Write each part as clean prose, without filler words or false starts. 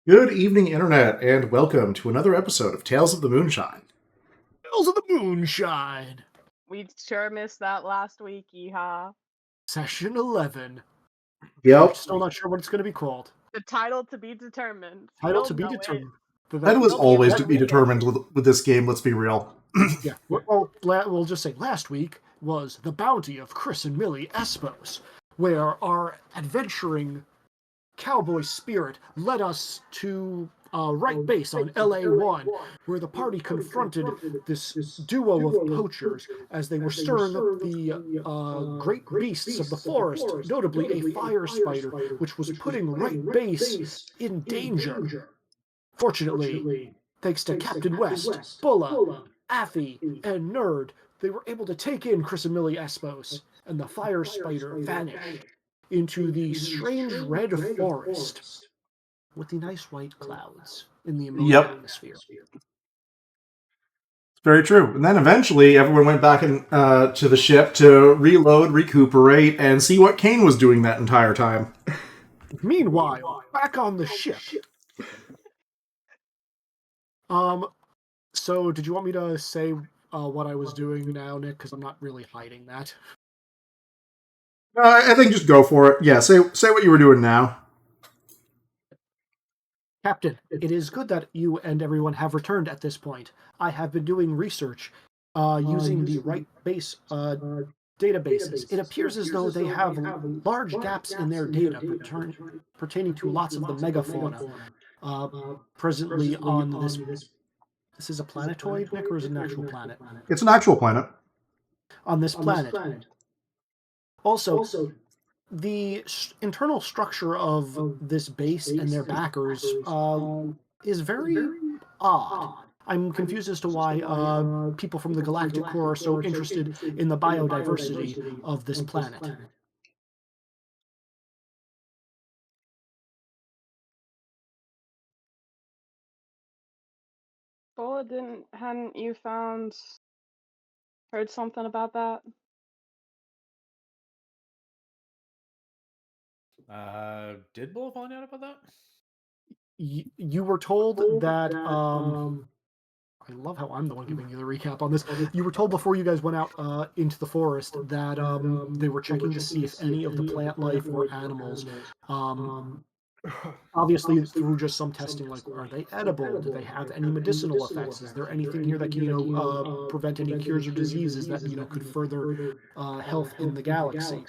Good evening, Internet, and welcome to another episode of Tales of the Moonshine. Tales of the Moonshine, We sure missed that last week, yeehaw. Session 11. We're Yep, still not sure what it's going to be called. The title to be determined. Title You'll to be know determined. that was You'll be able always to to be read it. determined with this game, let's be real. Yeah, well, we'll just say last week was The Bounty of Chris and Millie Espos, where our adventuring cowboy spirit led us to right base on LA1, where the party confronted this duo of poachers as they were stirring up the great beasts of the forest, notably a fire spider, which was putting right base in danger. Fortunately, thanks to Captain West, Bulla, Affy, and Nerd, they were able to take in Chris and Millie Espos, and the fire spider vanished into the strange red forest with the nice white clouds in the Yep. atmosphere. Very true. And then eventually everyone went back to the ship to reload, recuperate, and see what Kane was doing that entire time. Meanwhile, back on the ship. So did you want me to say what I was doing now, Nick? Because I'm not really hiding that. I think just go for it. Yeah, say what you were doing now. Captain, it is good that you and everyone have returned at this point. I have been doing research using the right base databases. It appears as though they have large gaps in their data pertaining to lots of the megafauna presently on this. This is a planetoid, Nick, or is it an actual planet? It's an actual planet. On this planet. Also, the internal structure of this base and their backers is very odd. I'm confused as to why people from the Galactic Core are so interested in the biodiversity of this planet. Bola, hadn't you heard something about that? Did Bull find out about that? You were told that I love how I'm the one giving you the recap on this. You were told before you guys went out into the forest that they were checking to see if any of the plant life or animals, obviously through just some testing, like are they edible? Do they have any medicinal effects? Is there anything here that can prevent any cures or diseases that could further health in the galaxy?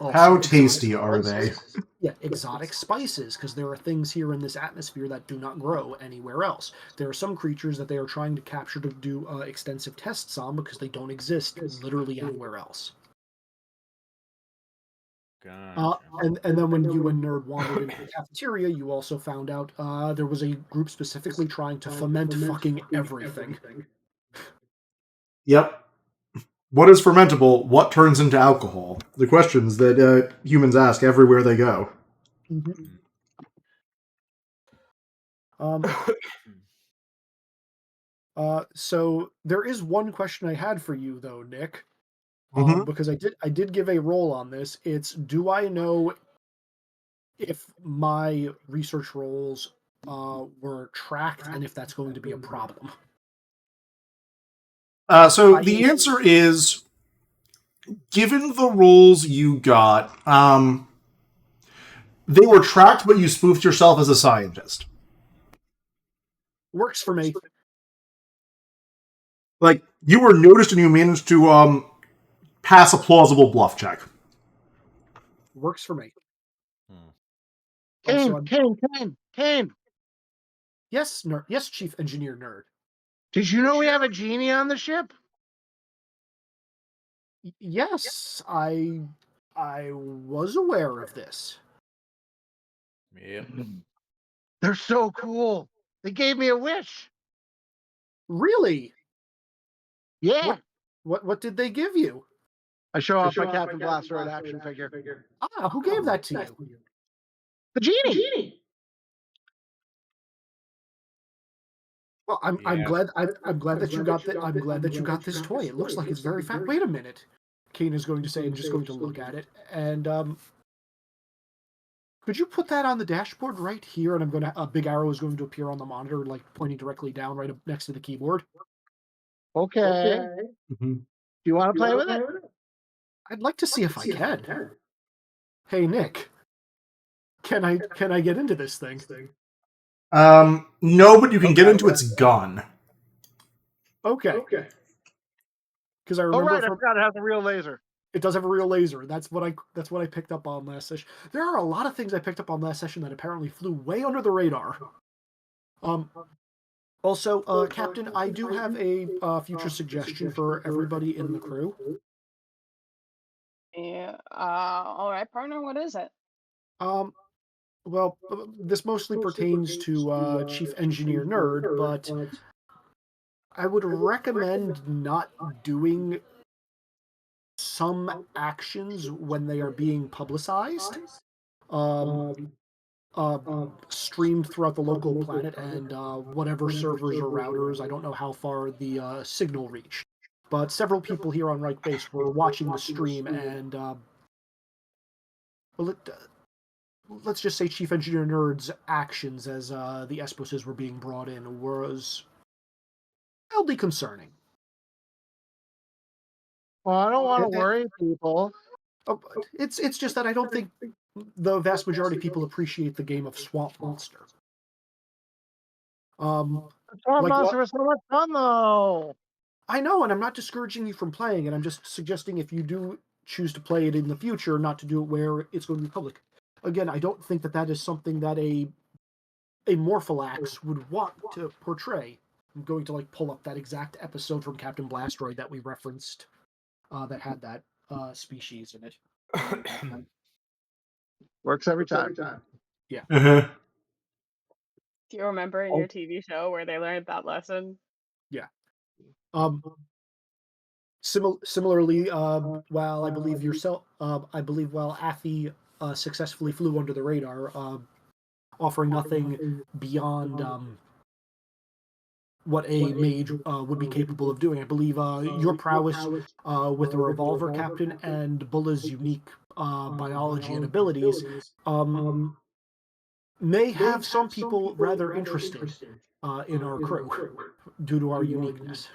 Also, How tasty are they? Yeah, exotic spices, because there are things here in this atmosphere that do not grow anywhere else. There are some creatures that they are trying to capture to do extensive tests on because they don't exist literally anywhere else. Gotcha. And then when you and Nerd wandered into the cafeteria, you also found out there was a group specifically trying to ferment fucking everything. Yep. What is fermentable? What turns into alcohol? The questions that humans ask everywhere they go. Mm-hmm. So there is one question I had for you, though, Nick. Because I did give a roll on this. It's, do I know if my research rolls were tracked and if that's going to be a problem? So the answer is, given the roles you got, they were tracked, but you spoofed yourself as a scientist. Works for me. Like, you were noticed and you managed to pass a plausible bluff check. Works for me. Kane. Yes, Nerd. Yes, Chief Engineer Nerd. Did you know we have a genie on the ship? Yes, I was aware of this. Yep. They're so cool. They gave me a wish. Really? Yeah. What did they give you? I show off my Captain Blastoid action figure. Ah, who gave that to you? The genie. Well, I'm glad that you got that. I'm glad that you got this toy. It looks like it's very fat. Wait a minute, Kane is going to say, and just going to look at it, and Could you put that on the dashboard right here? And a big arrow is going to appear on the monitor, like pointing directly down right up next to the keyboard. Okay. Mhm. Do you want to play with it? I'd like to see if I can. Hey, Nick, can I get into this thing? No, but you can get into its gun. Okay. Because I Oh, remember right. I forgot it has a real laser. it does have a real laser. That's what I picked up on last session. There are a lot of things I picked up on last session that apparently flew way under the radar. Also, Captain, I do have a future suggestion for everybody in the crew. Yeah. All right, partner. What is it? Well, this mostly pertains to Chief Engineer Nerd, but I would recommend not doing some actions when they are being publicized, um, uh, streamed throughout the local planet and whatever servers or routers. I don't know how far the signal reached, but several people here on Reich Base were watching the stream, and well, let's just say Chief Engineer Nerd's actions as the Esposes were being brought in was mildly concerning. Well, I don't want to worry people. Oh, it's just that I don't think the vast majority of people appreciate the game of Swamp Monster. Swamp Like Monster was so much fun, though. I know, and I'm not discouraging you from playing it. I'm just suggesting if you do choose to play it in the future, not to do it where it's going to be public. Again, I don't think that is something that a Morphilax would want to portray. I'm going to pull up that exact episode from Captain Blastroid that we referenced that had that species in it. Works every time. Yeah. Uh-huh. Do you remember in your TV show where they learned that lesson? Yeah. Similarly, while I believe while Affy successfully flew under the radar, offering nothing beyond what a mage would be capable of doing. I believe your prowess with the revolver, Captain, and Bulla's unique biology and abilities may have some people rather interested in our crew due to our uniqueness.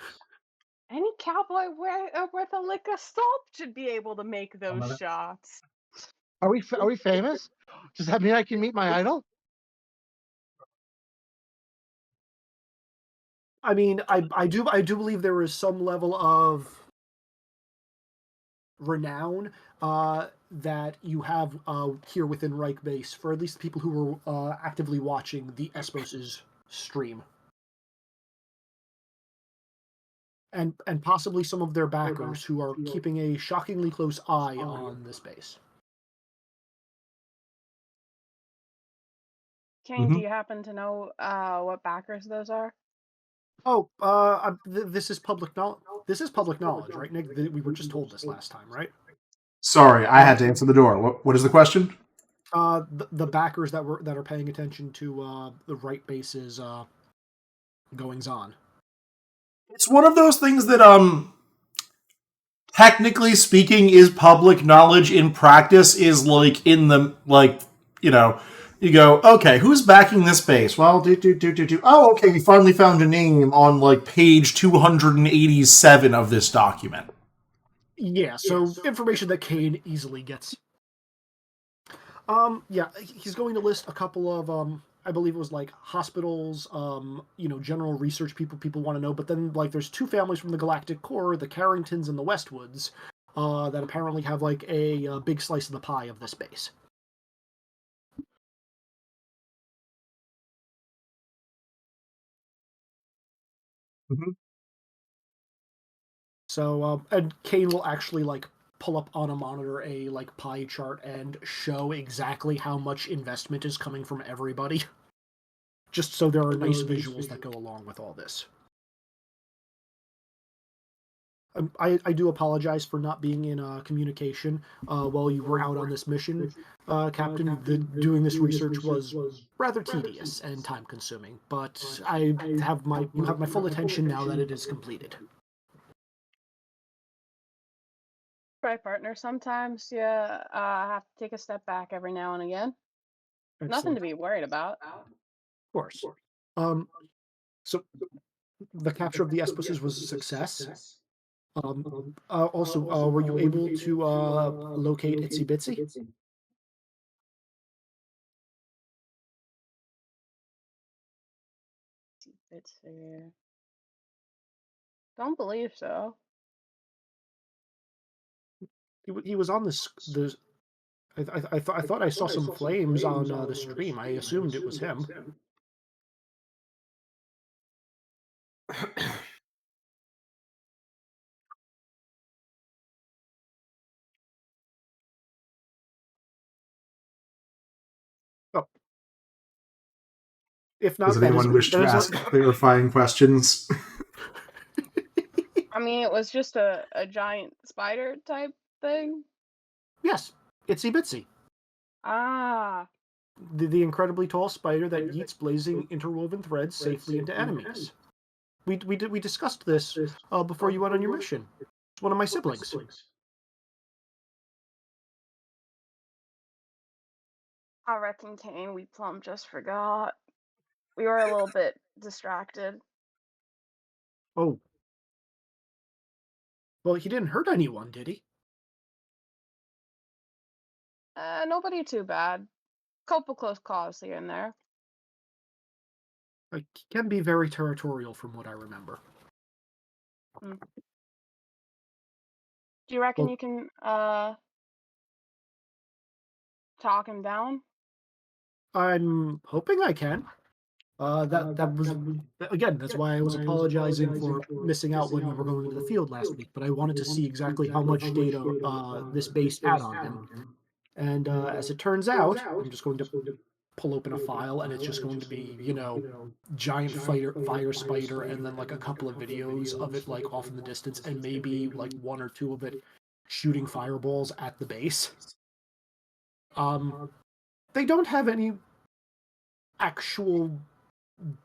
Any cowboy worth a lick of salt should be able to make those shots. Are we famous? Does that mean I can meet my idol? I mean, I do believe there is some level of renown that you have here within Reich Base for at least the people who were actively watching the Espos' stream. And possibly some of their backers who are keeping a shockingly close eye on this base. Kane, do you happen to know what backers those are? Oh, this is public knowledge. This is public knowledge, right, Nick? We were just told this last time, right? Sorry, I had to answer the door. What is the question? The backers that are paying attention to the Right Base's goings on. It's one of those things that technically speaking is public knowledge. In practice is in the you go, okay, who's backing this base? Well, oh, okay, we finally found a name on page 287 of this document. Yeah, so information that Kane easily gets. Yeah, he's going to list a couple of I believe it was hospitals, general research people want to know, but then there's two families from the Galactic Core, the Carringtons and the Westwoods, that apparently have a big slice of the pie of this base. Mm-hmm. So, and Kane will actually pull up on a monitor a pie chart and show exactly how much investment is coming from everybody. Just so there are nice visuals that go along with all this. I do apologize for not being in communication while you were out on this mission, Captain. Doing this research was rather tedious and time-consuming, but you have my full attention now that it is completed. Right, partner. Sometimes you have to take a step back every now and again. Nothing Excellent. to be worried about. Of course. Um, so the capture of the Espuses was a success. Um, also, were you able to locate Itsy-bitsy? It's fair. Don't believe so. He was on the. I thought I saw some flames on the stream. I assumed it was him. Oh, if Does not, that is anyone wish to that is ask clarifying questions? I mean, it was just a giant spider type thing. yes, Itsy-bitsy, Ah, the incredibly tall spider that yeets blazing interwoven threads safely into enemies. We discussed this before you went on your mission. It's one of my siblings. I reckon Kane, we plumb just forgot. We were a little bit distracted. Oh, well, he didn't hurt anyone, did he? Nobody too bad. Couple close calls here and there. Like, he can be very territorial, from what I remember. Mm. Do you reckon Well, you can talk him down? I'm hoping I can. That was again. That's why I was apologizing for missing out when we were going into the field last week. But I wanted to see exactly how much data this base had on him. And as it turns out, I'm just going to pull open a file, and it's just going to be, giant fire spider, and then like a couple of videos of it like off in the distance, and maybe like one or two of it shooting fireballs at the base. They don't have any actual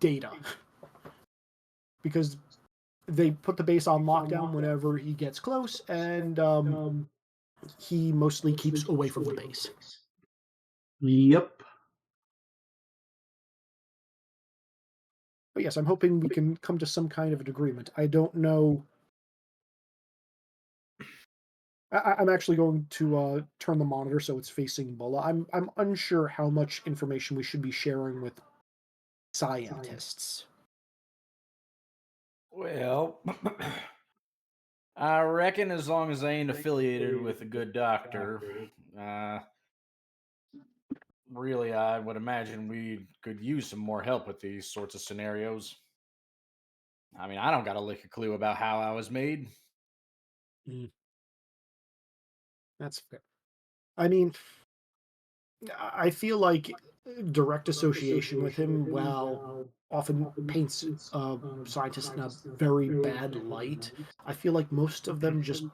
data because they put the base on lockdown whenever he gets close, and he mostly keeps away from the base. Yep. But yes, I'm hoping we can come to some kind of an agreement. I don't know. I'm actually going to turn the monitor so it's facing Bulla. I'm unsure how much information we should be sharing with scientists. Well, I reckon as long as I ain't affiliated with a good doctor, uh, really, I would imagine we could use some more help with these sorts of scenarios. I mean, I don't got a lick of clue about how I was made. Mm, that's fair. I mean, I feel like direct association with him, while often paints scientists in a very bad light, I feel like most of them just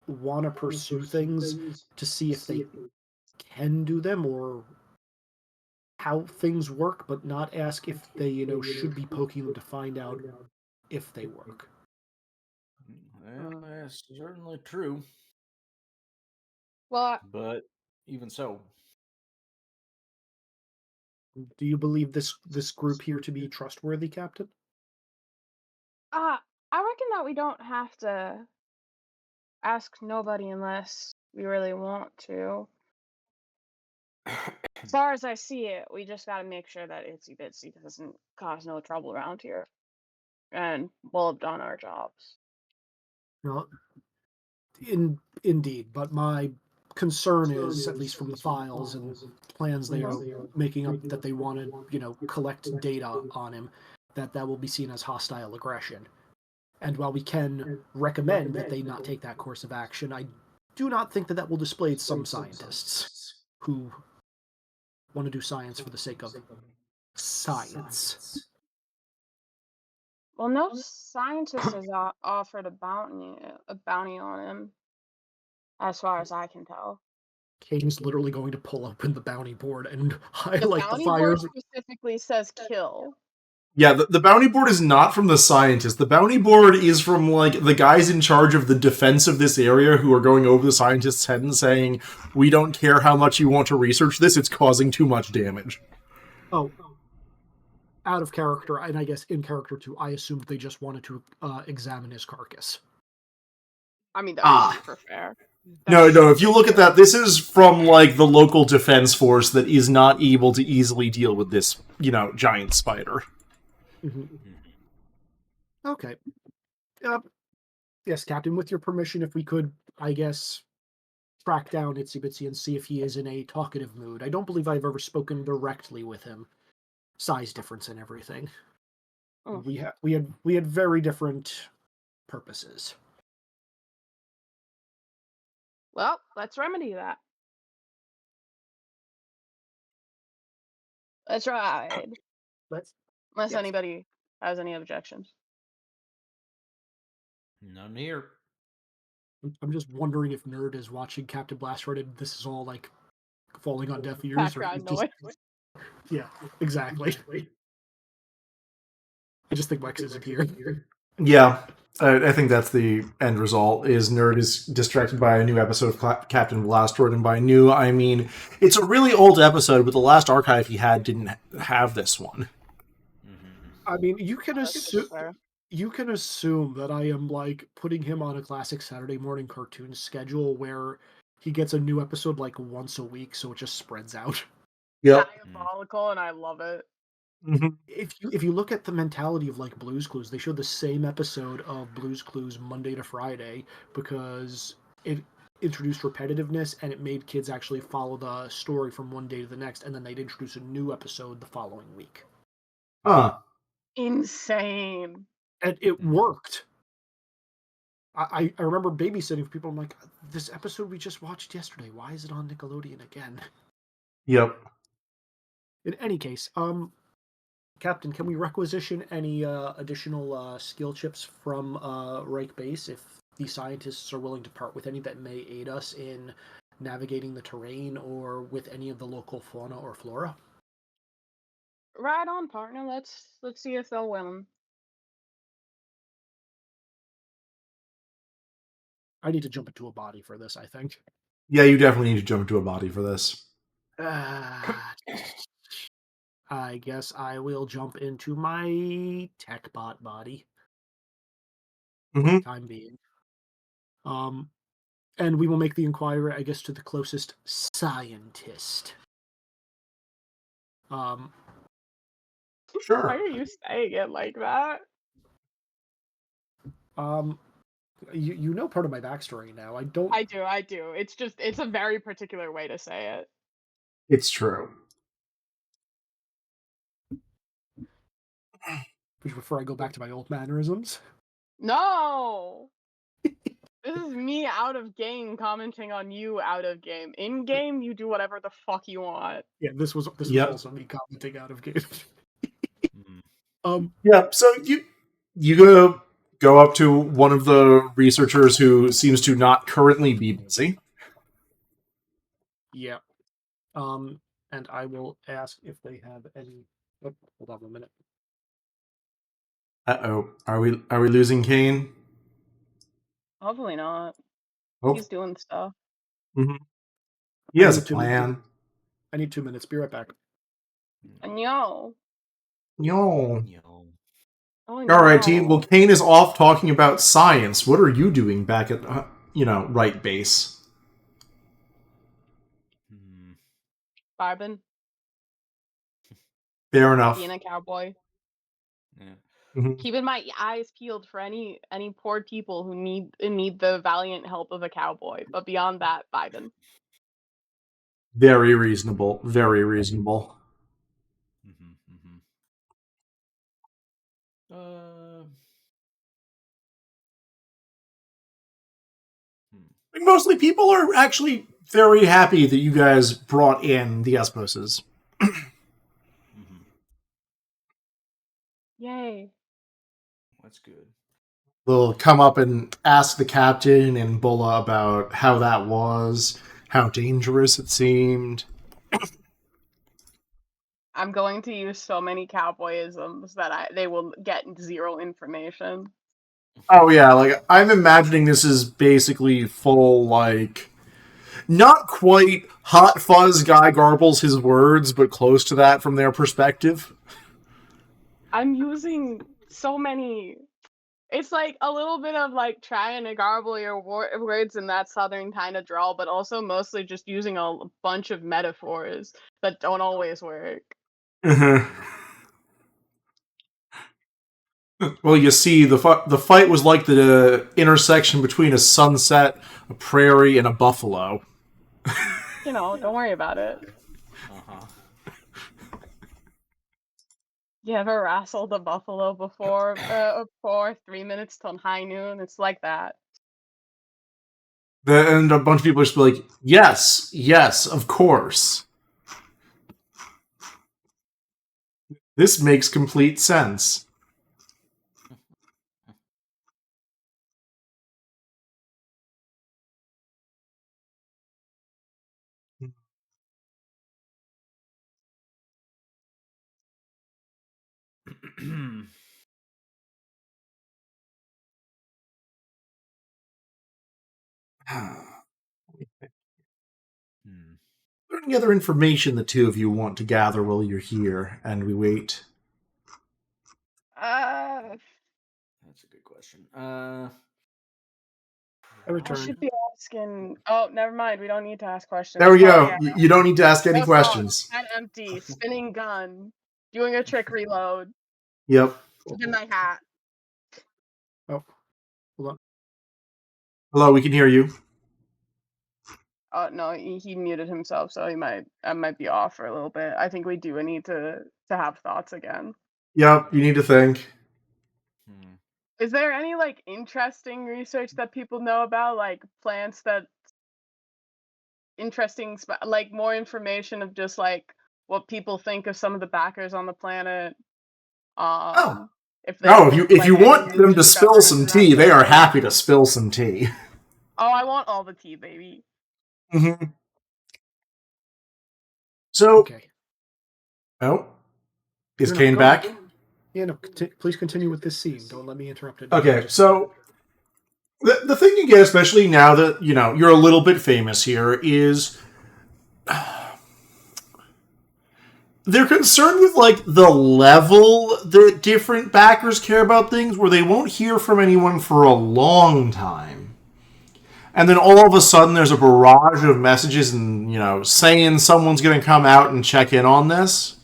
want to pursue things to see if they can do them or how things work, but not ask if they, should be poking them to find out if they work. Well, that's certainly true. Well, But even so, Do you believe this group here to be trustworthy, Captain? I reckon that we don't have to ask nobody unless we really want to. As far as I see it, we just gotta make sure that Itsy Bitsy doesn't cause no trouble around here. And we'll have done our jobs. No, indeed, but my concern is, at least from the files and plans they are making up, that they want to, collect data on him, that will be seen as hostile aggression. And while we can recommend that they not take that course of action, I do not think that will dissuade some scientists who want to do science for the sake of science. Well, no scientist has offered a bounty on him, as far as I can tell. Kane's literally going to pull open the bounty board and The highlight the bounty board fires. specifically says kill. Yeah, the bounty board is not from the scientists. The bounty board is from, like, the guys in charge of the defense of this area who are going over the scientists' head and saying, we don't care how much you want to research this, it's causing too much damage. Oh, out of character, and I guess in character too, I assumed they just wanted to examine his carcass. I mean, that's super fair. No, if you look at that, this is from, like, the local defense force that is not able to easily deal with this, giant spider. Mm-hmm. Okay. Yes, Captain, with your permission, if we could, I guess, track down Itsy-bitsy and see if he is in a talkative mood. I don't believe I've ever spoken directly with him. Size difference and everything. Oh. We had very different purposes. Well, let's remedy that. Let's ride. Unless anybody has any objections. None here. I'm just wondering if Nerd is watching Captain Blastard and this is all like falling on deaf ears. Background noise. Yeah, exactly. I just think Wex isn't here. Yeah, I think that's the end result, is Nerd is distracted by a new episode of Captain Blastord, and by new, I mean, it's a really old episode, but the last archive he had didn't have this one. I mean, you can assume that I am, like, putting him on a classic Saturday morning cartoon schedule where he gets a new episode, like, once a week, so it just spreads out. Yep. Diabolical, and I love it. Mm-hmm. If you look at the mentality of, like, Blue's Clues, they showed the same episode of Blue's Clues Monday to Friday because it introduced repetitiveness and it made kids actually follow the story from one day to the next, and then they'd introduce a new episode the following week. Insane. And it worked. I remember babysitting for people. I'm like, this episode we just watched yesterday, why is it on Nickelodeon again? Yep. In any case, Captain, can we requisition any additional skill chips from Reich Base if the scientists are willing to part with any that may aid us in navigating the terrain or with any of the local fauna or flora? Right on, partner. Let's see if they'll win. I need to jump into a body for this, I think. Yeah, you definitely need to jump into a body for this. I guess I will jump into my tech bot body. For the time being. And we will make the inquiry, I guess, to the closest scientist. Sure. Why are you saying it like that? You know part of my backstory now. I do. It's a very particular way to say it. It's true. Before I go back to my old mannerisms. No! This is me out of game commenting on you out of game. In game, you do whatever the fuck you want. Yeah, this was also me commenting out of game. Yeah, so you go up to one of the researchers who seems to not currently be busy. Yeah. And I will ask if they have any. Oh, hold on a minute. Uh-oh. Are we losing Kane? Hopefully not. He's doing stuff. Mm-hmm. He has a plan. I need 2 minutes. Be right back. No. Yo. Oh, All right, team. Well, Kane is off talking about science. What are you doing back at, Right Base? Vibing. Fair enough. Being a cowboy. Yeah. Mm-hmm. Keeping my eyes peeled for any poor people who need the valiant help of a cowboy. But beyond that, vibing. Very reasonable. Very reasonable. Mostly people are actually very happy that you guys brought in the Esposes. Yay. That's good. They'll come up and ask the captain and Bulla about how that was, how dangerous it seemed. I'm going to use so many cowboyisms that they will get zero information. Oh yeah, like I'm imagining this is basically full like not quite hot fuzz guy garbles his words, but close to that from their perspective. I'm using so many. It's like a little bit of like trying to garble your words in that southern kind of drawl, but also mostly just using a bunch of metaphors that don't always work. Uh-huh. Well, you see, the fight was like the intersection between a sunset, a prairie, and a buffalo. Don't worry about it. Uh-huh. You ever wrestled a buffalo before? For 3 minutes till high noon? It's like that. And a bunch of people just be like, yes, yes, of course. This makes complete sense. Hmm. Is there any other information the two of you want to gather while you're here and we wait? Uh, That's a good question. I I return. should be asking. Oh, never mind. We don't need to ask questions. There we go. Yeah. You don't need to ask any No questions. thoughts. Head empty. Spinning gun. Doing a trick reload. Yep. In my hat. Oh, hold on. Hello, we can hear you. Oh no, he muted himself, so I might be off for a little bit. I think we do need to have thoughts again. Yep, you need to think. Hmm. Is there any like interesting research that people know about, like plants that interesting, like more information of just like what people think of some of the backers on the planet? Oh. If they Oh, think, if you like, any want new them to spill discoveries some in that tea, they are field. happy to spill some tea. Oh, I want all the tea, baby. Mm-hmm. So, Okay. oh, is No, Kane go back? ahead. Yeah, no. Please continue with this scene. Don't let me interrupt it. Okay, so the thing you get, especially now that you're a little bit famous here, is they're concerned with like the level that different backers care about things, where they won't hear from anyone for a long time. And then all of a sudden there's a barrage of messages and, saying someone's going to come out and check in on this.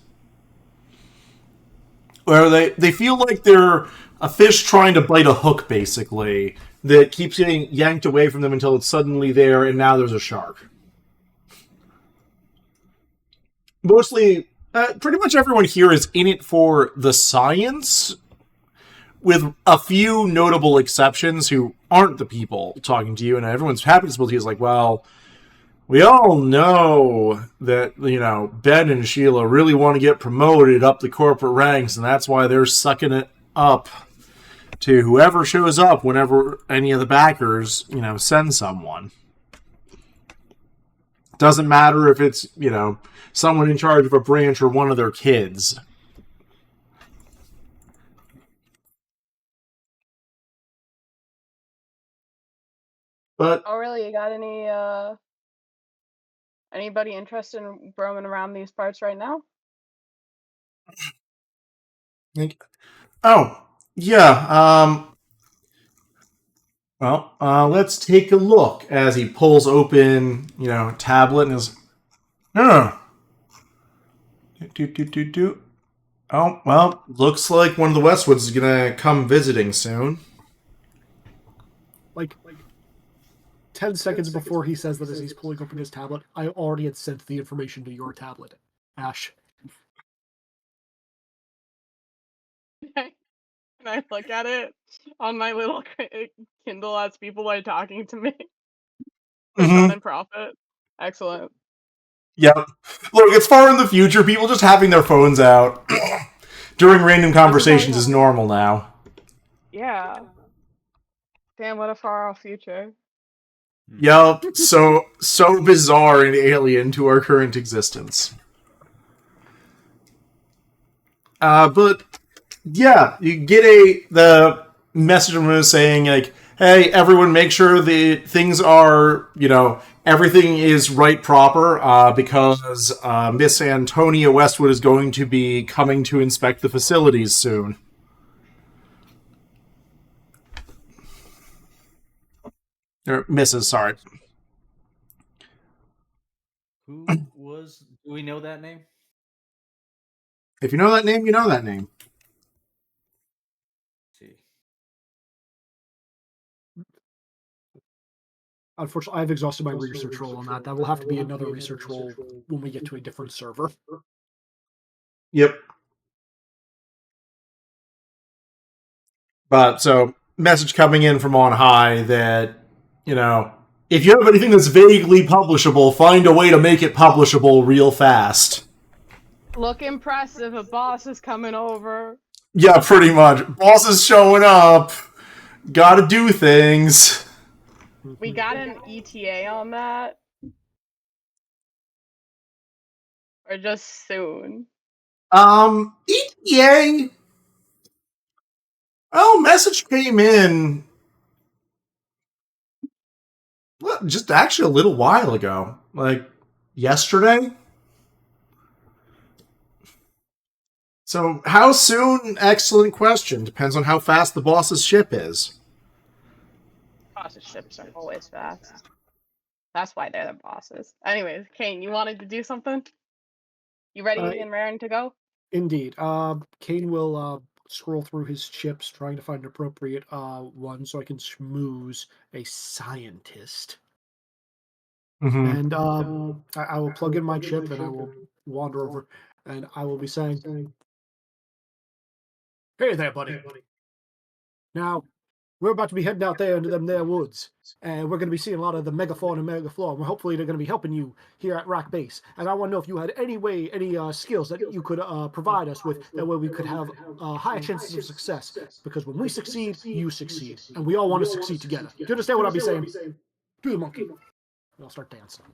Where they feel like they're a fish trying to bite a hook, basically, that keeps getting yanked away from them until it's suddenly there and now there's a shark. Mostly, pretty much everyone here is in it for the science, with a few notable exceptions who aren't the people talking to you, and everyone's happy to spill tea is like, well, we all know that, Ben and Sheila really want to get promoted up the corporate ranks, and that's why they're sucking it up to whoever shows up whenever any of the backers, send someone. Doesn't matter if it's, someone in charge of a branch or one of their kids. But Oh, really? You got anybody interested in roaming around these parts right now? oh, yeah, well, let's take a look as he pulls open, tablet and is, oh, oh, well, looks like one of the Westwoods is gonna come visiting soon. Like 10 seconds before he says that, as he's pulling open his tablet, I already had sent the information to your tablet, Ash. Can I look at it on my little Kindle as people are talking to me for fun and profit? Excellent. Yep. Look, it's far in the future. People just having their phones out during random conversations is normal now. Yeah. Damn, what a far off future. Yep. So bizarre and alien to our current existence. But yeah, you get the message from him saying like, "Hey, everyone, make sure the things are, everything is right proper, because Miss Antonia Westwood is going to be coming to inspect the facilities soon." Or Mrs. Sorry. Who was? Do we know that name? If you know that name, you know that name. Let's see. Unfortunately, I've exhausted my research roll on that. That will have to be another research roll when we get to a different server. Yep. But so, message coming in from on high that, if you have anything that's vaguely publishable, find a way to make it publishable real fast. Look impressive. A boss is coming over. Yeah, pretty much. Boss is showing up. Gotta do things. We got an ETA on that. Or just soon. ETA. Oh, message came in. Well, just actually a little while ago. Like, yesterday? So, how soon? Excellent question. Depends on how fast the boss's ship is. Boss's ships are always fast. That's why they're the bosses. Anyways, Kane, you wanted to do something? You ready and raring to go? Indeed. Kane will scroll through his chips, trying to find an appropriate one so I can schmooze a scientist. Mm-hmm. And I will plug in my chip and I will wander over and I will be saying, "Hey there, buddy. Now, we're about to be heading out there into them there woods, and we're going to be seeing a lot of the megafauna and megaflora, and hopefully they're going to be helping you here at Rock Base. And I want to know if you had any skills that you could provide us with, that way we could have higher chances of success. Because when we succeed, you succeed, and we all want to succeed together. Do you understand what I'll be saying? Do the monkey." And I'll start dancing.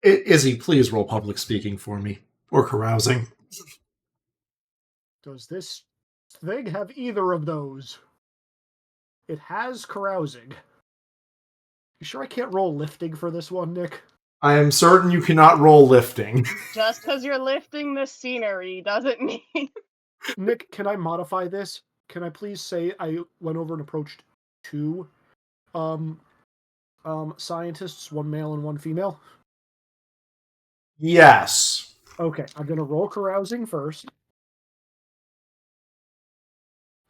Izzy, please roll public speaking for me. Or carousing. Does this thing have either of those? It has carousing. You sure I can't roll lifting for this one, Nick? I am certain you cannot roll lifting. Just because you're lifting the scenery doesn't mean... Nick, can I modify this? Can I please say I went over and approached two scientists, one male and one female? Yes. Okay, I'm gonna roll carousing first.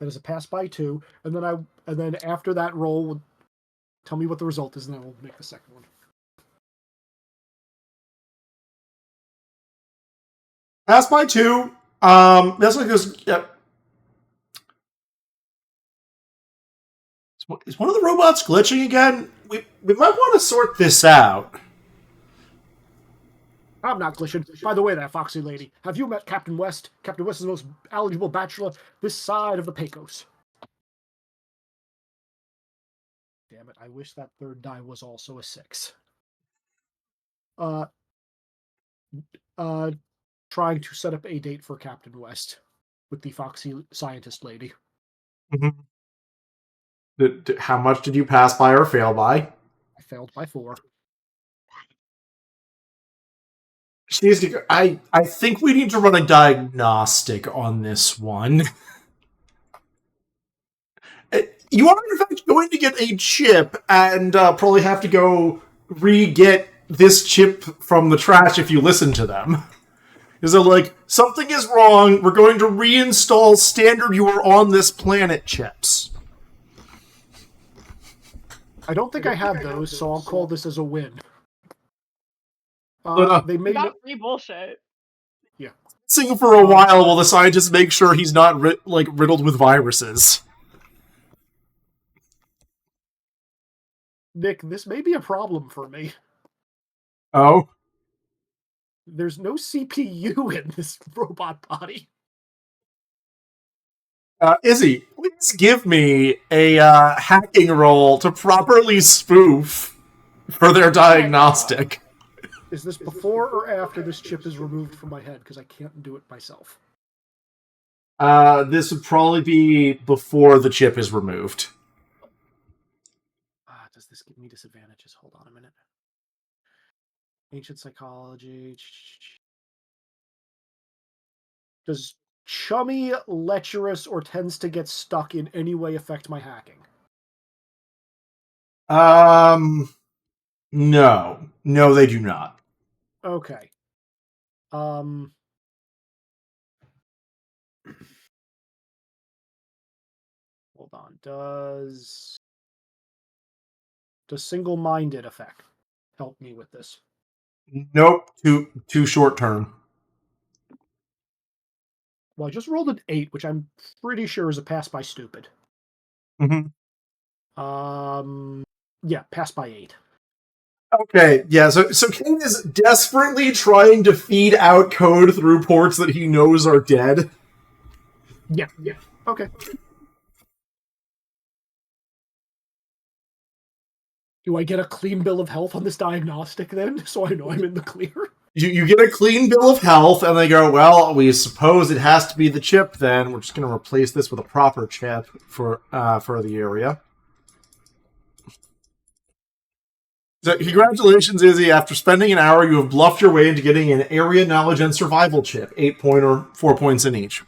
That is a pass by 2, and then after that roll, tell me what the result is, and then we'll make the second one. Pass by 2. That's like this. Yep. Is one of the robots glitching again? We might want to sort this out. I'm not glitching. By the way, that foxy lady, have you met Captain West? Captain West is the most eligible bachelor this side of the Pecos. Damn it, I wish that third die was also a 6. Trying to set up a date for Captain West with the foxy scientist lady. Mm-hmm. How much did you pass by or fail by? I failed by 4. I think we need to run a diagnostic on this one. You are, in fact, going to get a chip and probably have to go re-get this chip from the trash if you listen to them. Because they're like, something is wrong, we're going to reinstall standard "you are on this planet" chips. I don't think I have those, so I'll call this as a win. They You got free bullshit. Yeah. Sing for a while the scientists make sure he's not riddled with viruses. Nick, this may be a problem for me. Oh? There's no CPU in this robot body. Izzy, please give me a hacking roll to properly spoof for their diagnostic. Is this before or after this chip is removed from my head? Because I can't do it myself. This would probably be before the chip is removed. Does this give me disadvantages? Hold on a minute. Ancient psychology. Does chummy, lecherous, or tends to get stuck in any way affect my hacking? No. No, they do not. Okay. Hold on. Does single-minded effect help me with this? Nope. Too short term. Well, I just rolled an 8, which I'm pretty sure is a pass by stupid. Mm-hmm. Yeah, pass by 8. Okay, yeah, so Kane is desperately trying to feed out code through ports that he knows are dead. Yeah. Okay. Do I get a clean bill of health on this diagnostic then, so I know I'm in the clear? You get a clean bill of health, and they go, well, we suppose it has to be the chip then. We're just going to replace this with a proper chip for the area. So, congratulations, Izzy. After spending an hour, you have bluffed your way into getting an area knowledge and survival chip. 8-pointer, 4 points in each.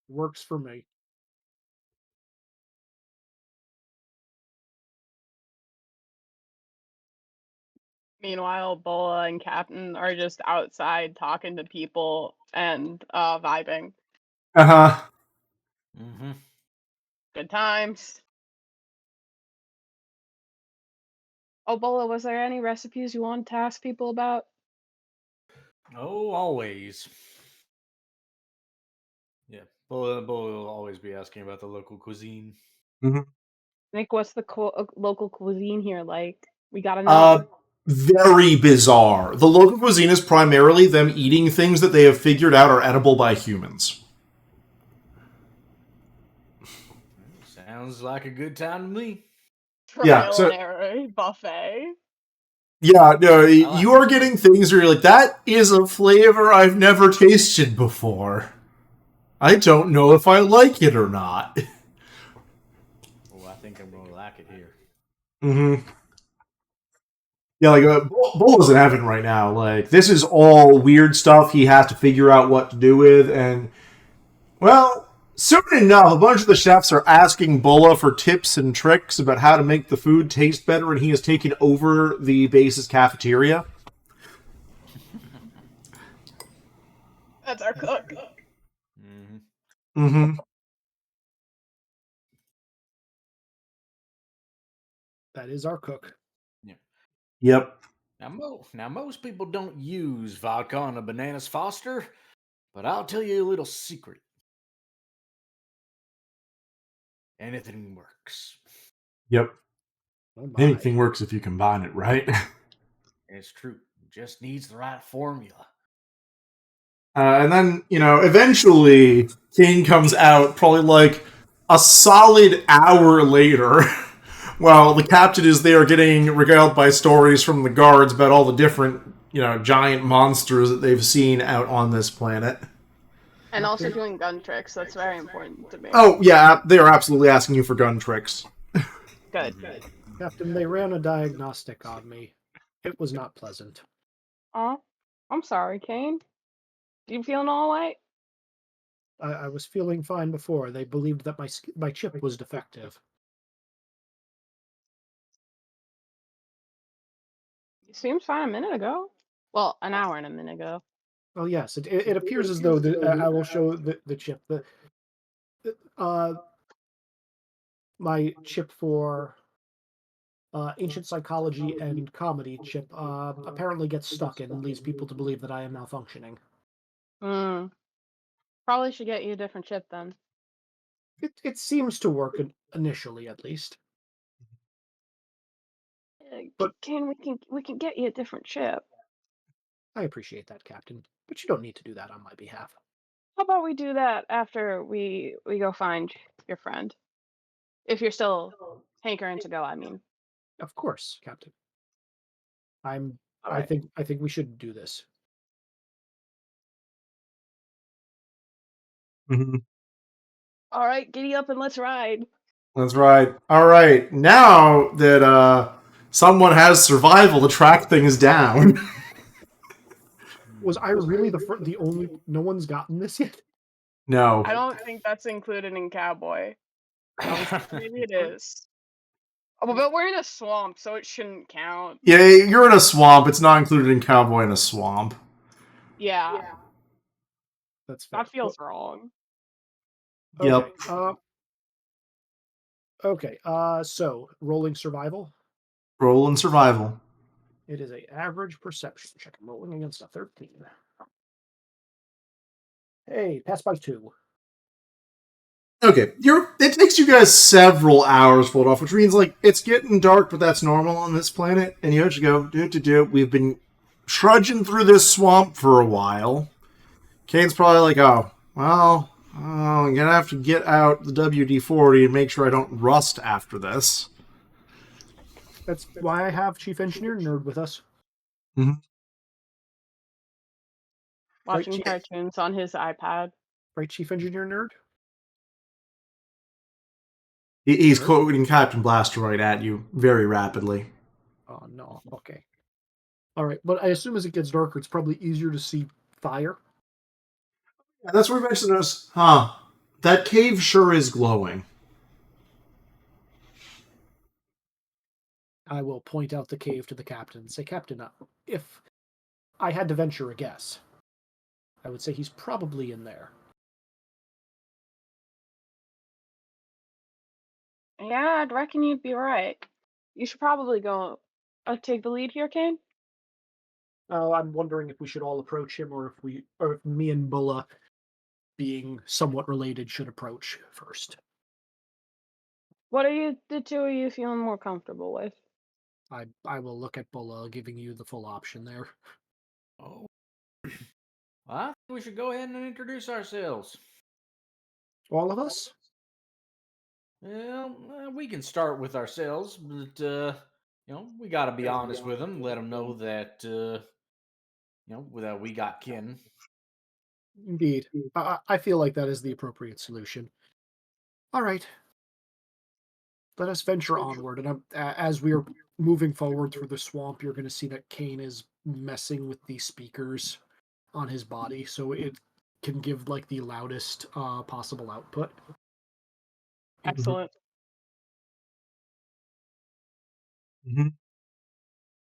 Works for me. Meanwhile, Bola and Captain are just outside talking to people and vibing. Uh-huh. Mm-hmm. Good times. Oh, Bola, was there any recipes you wanted to ask people about? Oh, always. Yeah, Bull will always be asking about the local cuisine. Nick, what's the local cuisine here like? We gotta know. Very bizarre. The local cuisine is primarily them eating things that they have figured out are edible by humans. Sounds like a good time to me. Yeah, Trial so- and error buffet. Yeah, no, you are getting things where you're like, that is a flavor I've never tasted before. I don't know if I like it or not. Oh, I think I'm going to like it here. Mm-hmm. Yeah, like, Bull is in heaven right now. Like, this is all weird stuff he has to figure out what to do with, and, well, soon enough, a bunch of the chefs are asking Bulla for tips and tricks about how to make the food taste better, and he has taken over the base's cafeteria. That's our cook. Mm-hmm. Mm-hmm. That is our cook. Yep. Now, most people don't use vodka on a bananas Foster, but I'll tell you a little secret. Anything works. Yep. Oh my. Anything works if you combine it, right? It's true. It just needs the right formula. And then, eventually, Kane comes out probably like a solid hour later, while the captain is there getting regaled by stories from the guards about all the different, giant monsters that they've seen out on this planet. And also doing gun tricks. That's very important to me. Oh, yeah, they are absolutely asking you for gun tricks. Good. Captain, they ran a diagnostic on me. It was not pleasant. Oh, I'm sorry, Kane. You feeling all right? I was feeling fine before. They believed that my chip was defective. You seemed fine a minute ago. Well, an hour and a minute ago. Well, yes, it appears as though I will show the chip. My chip for ancient psychology and comedy chip apparently gets stuck and leads people to believe that I am malfunctioning. Probably should get you a different chip then. It seems to work initially, at least. But Kane, we can get you a different chip. I appreciate that, Captain. But you don't need to do that on my behalf. How about we do that after we go find your friend? If you're still hankering to go, I mean. Of course, Captain. I Alright. think we should do this. Mhm. Alright, giddy up and let's ride. That's right. All right. Now that someone has survival to track things down. Was I really the only? No one's gotten this yet. No. I don't think that's included in Cowboy. Maybe it is. Oh, but we're in a swamp, so it shouldn't count. Yeah, you're in a swamp. It's not included in Cowboy in a swamp. Yeah, That's fair. that feels wrong. Yep. Okay. So rolling survival. Roll in survival. It is a average perception check. I'm rolling against a 13. Hey, pass by 2. Okay, it takes you guys several hours to pull it off, which means like it's getting dark, but that's normal on this planet. And you actually go do. We've been trudging through this swamp for a while. Kane's probably like, oh, well, I'm gonna have to get out the WD-40 and make sure I don't rust after this. That's why I have Chief Engineer Nerd with us. Watching Chief? cartoons on his iPad. Right, Chief Engineer Nerd? He's Nerd? quoting Captain Blaster right at you very rapidly. Oh, no. Okay. All right, but I assume as it gets darker, it's probably easier to see fire. Yeah, that's where we actually notice, that cave sure is glowing. I will point out the cave to the captain and say, Captain, if I had to venture a guess, I would say he's probably in there. Yeah, I'd reckon you'd be right. You should probably go take the lead here, Kane. I'm wondering if we should all approach him, or if me and Bulla, being somewhat related, should approach first. What are the two of you feeling more comfortable with? I will look at Bulla, giving you the full option there. Oh. Well, I think we should go ahead and introduce ourselves. All of us? Well, we can start with ourselves, but we got to be honest with them. Let them know that that we got kin. Indeed. I feel like that is the appropriate solution. All right. Let us venture onward. And as we are moving forward through the swamp, you're going to see that Kane is messing with the speakers on his body, so it can give like the loudest possible output. Excellent. Mm-hmm.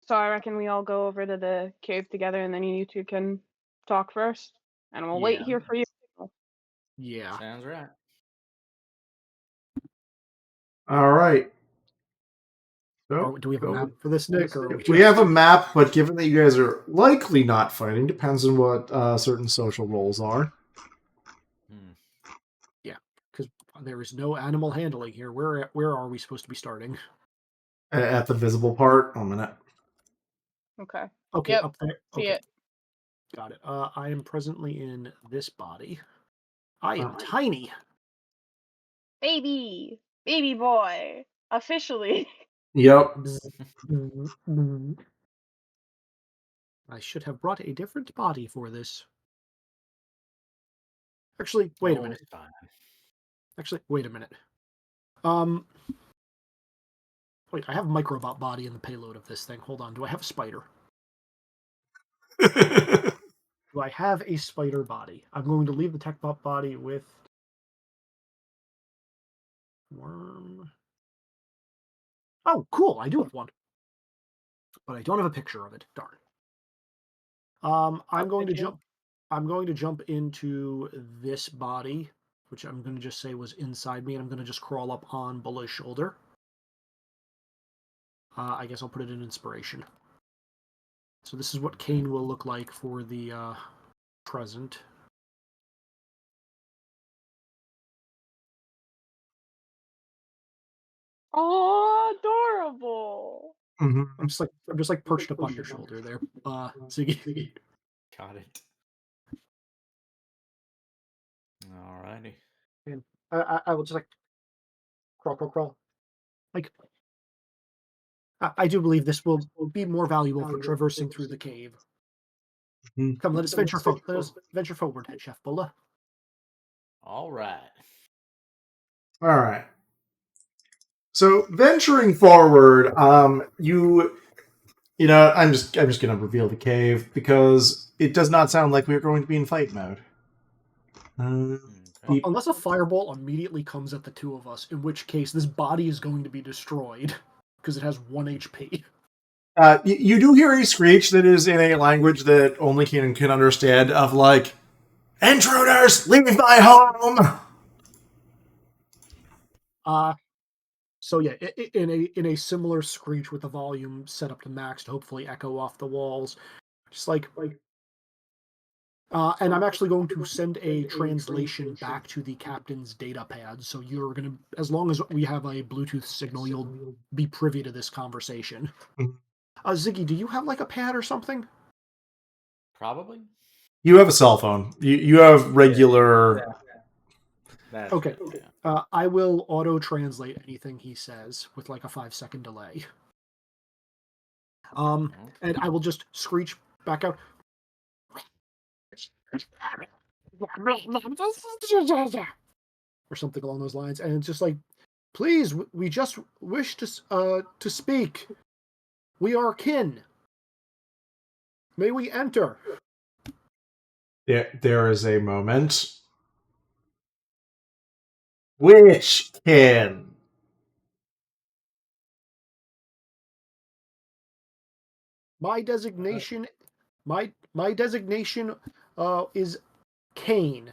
So I reckon we all go over to the cave together, and then you two can talk first, and we'll wait Yeah. here for you. Yeah. Sounds right. All right. Or do we have a map for this, Nick? Or We have a map, but given that you guys are likely not fighting, depends on what certain social roles are. Yeah, because there is no animal handling here. Where are we supposed to be starting? At the visible part. 1 minute. Okay. Okay, Yep. up there. See Okay, it. got it. I am presently in this body. I am tiny. Baby boy, officially. Yep. I should have brought a different body for this. Actually, wait a minute. It's fine. Actually, wait a minute. Wait, I have a microbot body in the payload of this thing. Hold on. Do I have a spider? Do I have a spider body? I'm going to leave the techbot body with worm. Oh, cool! I do have one, but I don't have a picture of it. Darn. I'm going to jump. I'm going to jump into this body, which I'm going to just say was inside me, and I'm going to just crawl up on Bulla's shoulder. I guess I'll put it in inspiration. So this is what Kane will look like for the present. Oh, adorable. Mm-hmm. I'm just like perched up on your shoulder there, Ziggy. Got it. Alrighty. And I will just like crawl, like I do believe this will be more valuable for traversing through the cave. Come, let us venture forward. Let us venture forward, Head Chef Bulla. All right. All right. So venturing forward, you know, I'm just gonna reveal the cave because it does not sound like we're going to be in fight mode. Okay. Unless a fireball immediately comes at the two of us, in which case this body is going to be destroyed because it has 1 HP. You do hear a screech that is in a language that only Keenan can understand of like, "Intruders, leave my home!" So yeah, in a similar screech with the volume set up to max to hopefully echo off the walls, just like. And I'm actually going to send a translation back to the captain's data pad. So you're gonna, as long as we have a Bluetooth signal, you'll be privy to this conversation. Ziggy, do you have like a pad or something? Probably. You have a cell phone. You have regular. That's Okay. good, yeah. I will auto-translate anything he says with like a 5-second delay. And I will just screech back out. Or something along those lines, and it's just like, please, we just wish to speak. We are kin. May we enter? There is a moment. Which kin? My designation, my designation, is Cain.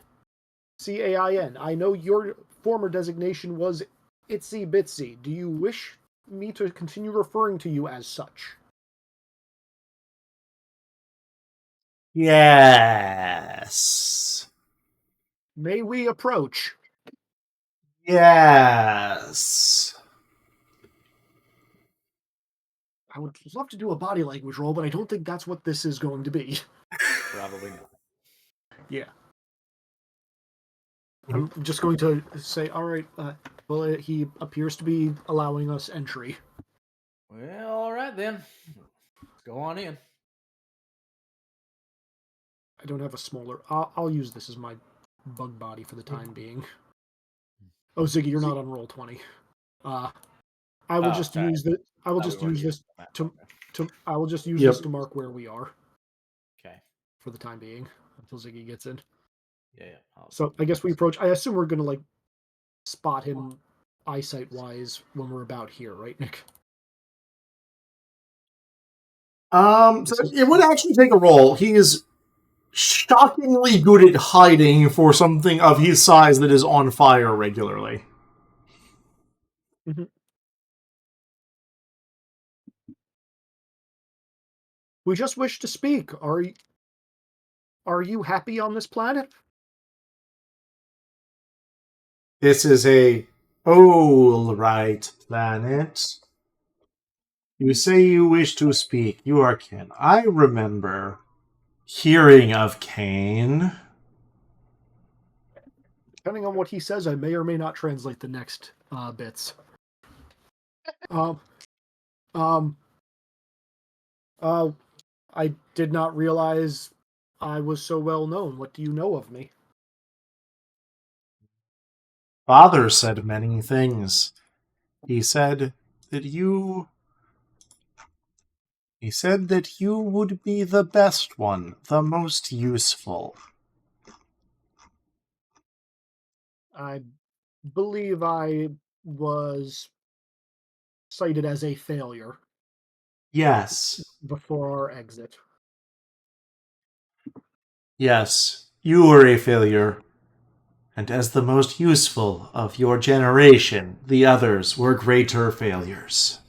Cain. I know your former designation was Itsy-bitsy. Do you wish me to continue referring to you as such? Yes. May we approach? Yes. I would love to do a body language roll, but I don't think that's what this is going to be. Probably not. Yeah. I'm just going to say, all right, well, he appears to be allowing us entry. Well, all right then. Let's go on in. I don't have a smaller. I'll use this as my bug body for the time being. Oh, Ziggy, you're not on roll 20. I will just sorry. use the. I will Thought we just weren't use this using that. to. I will just use Yep. this to mark where we are Okay. for the time being until Ziggy gets in. Yeah. So I guess we approach. I assume we're gonna like spot him eyesight wise when we're about here, right, Nick? So it would actually take a roll. He is shockingly good at hiding for something of his size that is on fire regularly. Mm-hmm. We just wish to speak. Are you happy on this planet? This is a all right planet. You say you wish to speak. You are kin. I remember hearing of Cain. Depending on what he says, I may or may not translate the next bits. I did not realize I was so well known. What do you know of me? Father said many things. He said that you would be the best one, the most useful. I believe I was cited as a failure Yes. before our exit. Yes, you were a failure. And as the most useful of your generation, the others were greater failures.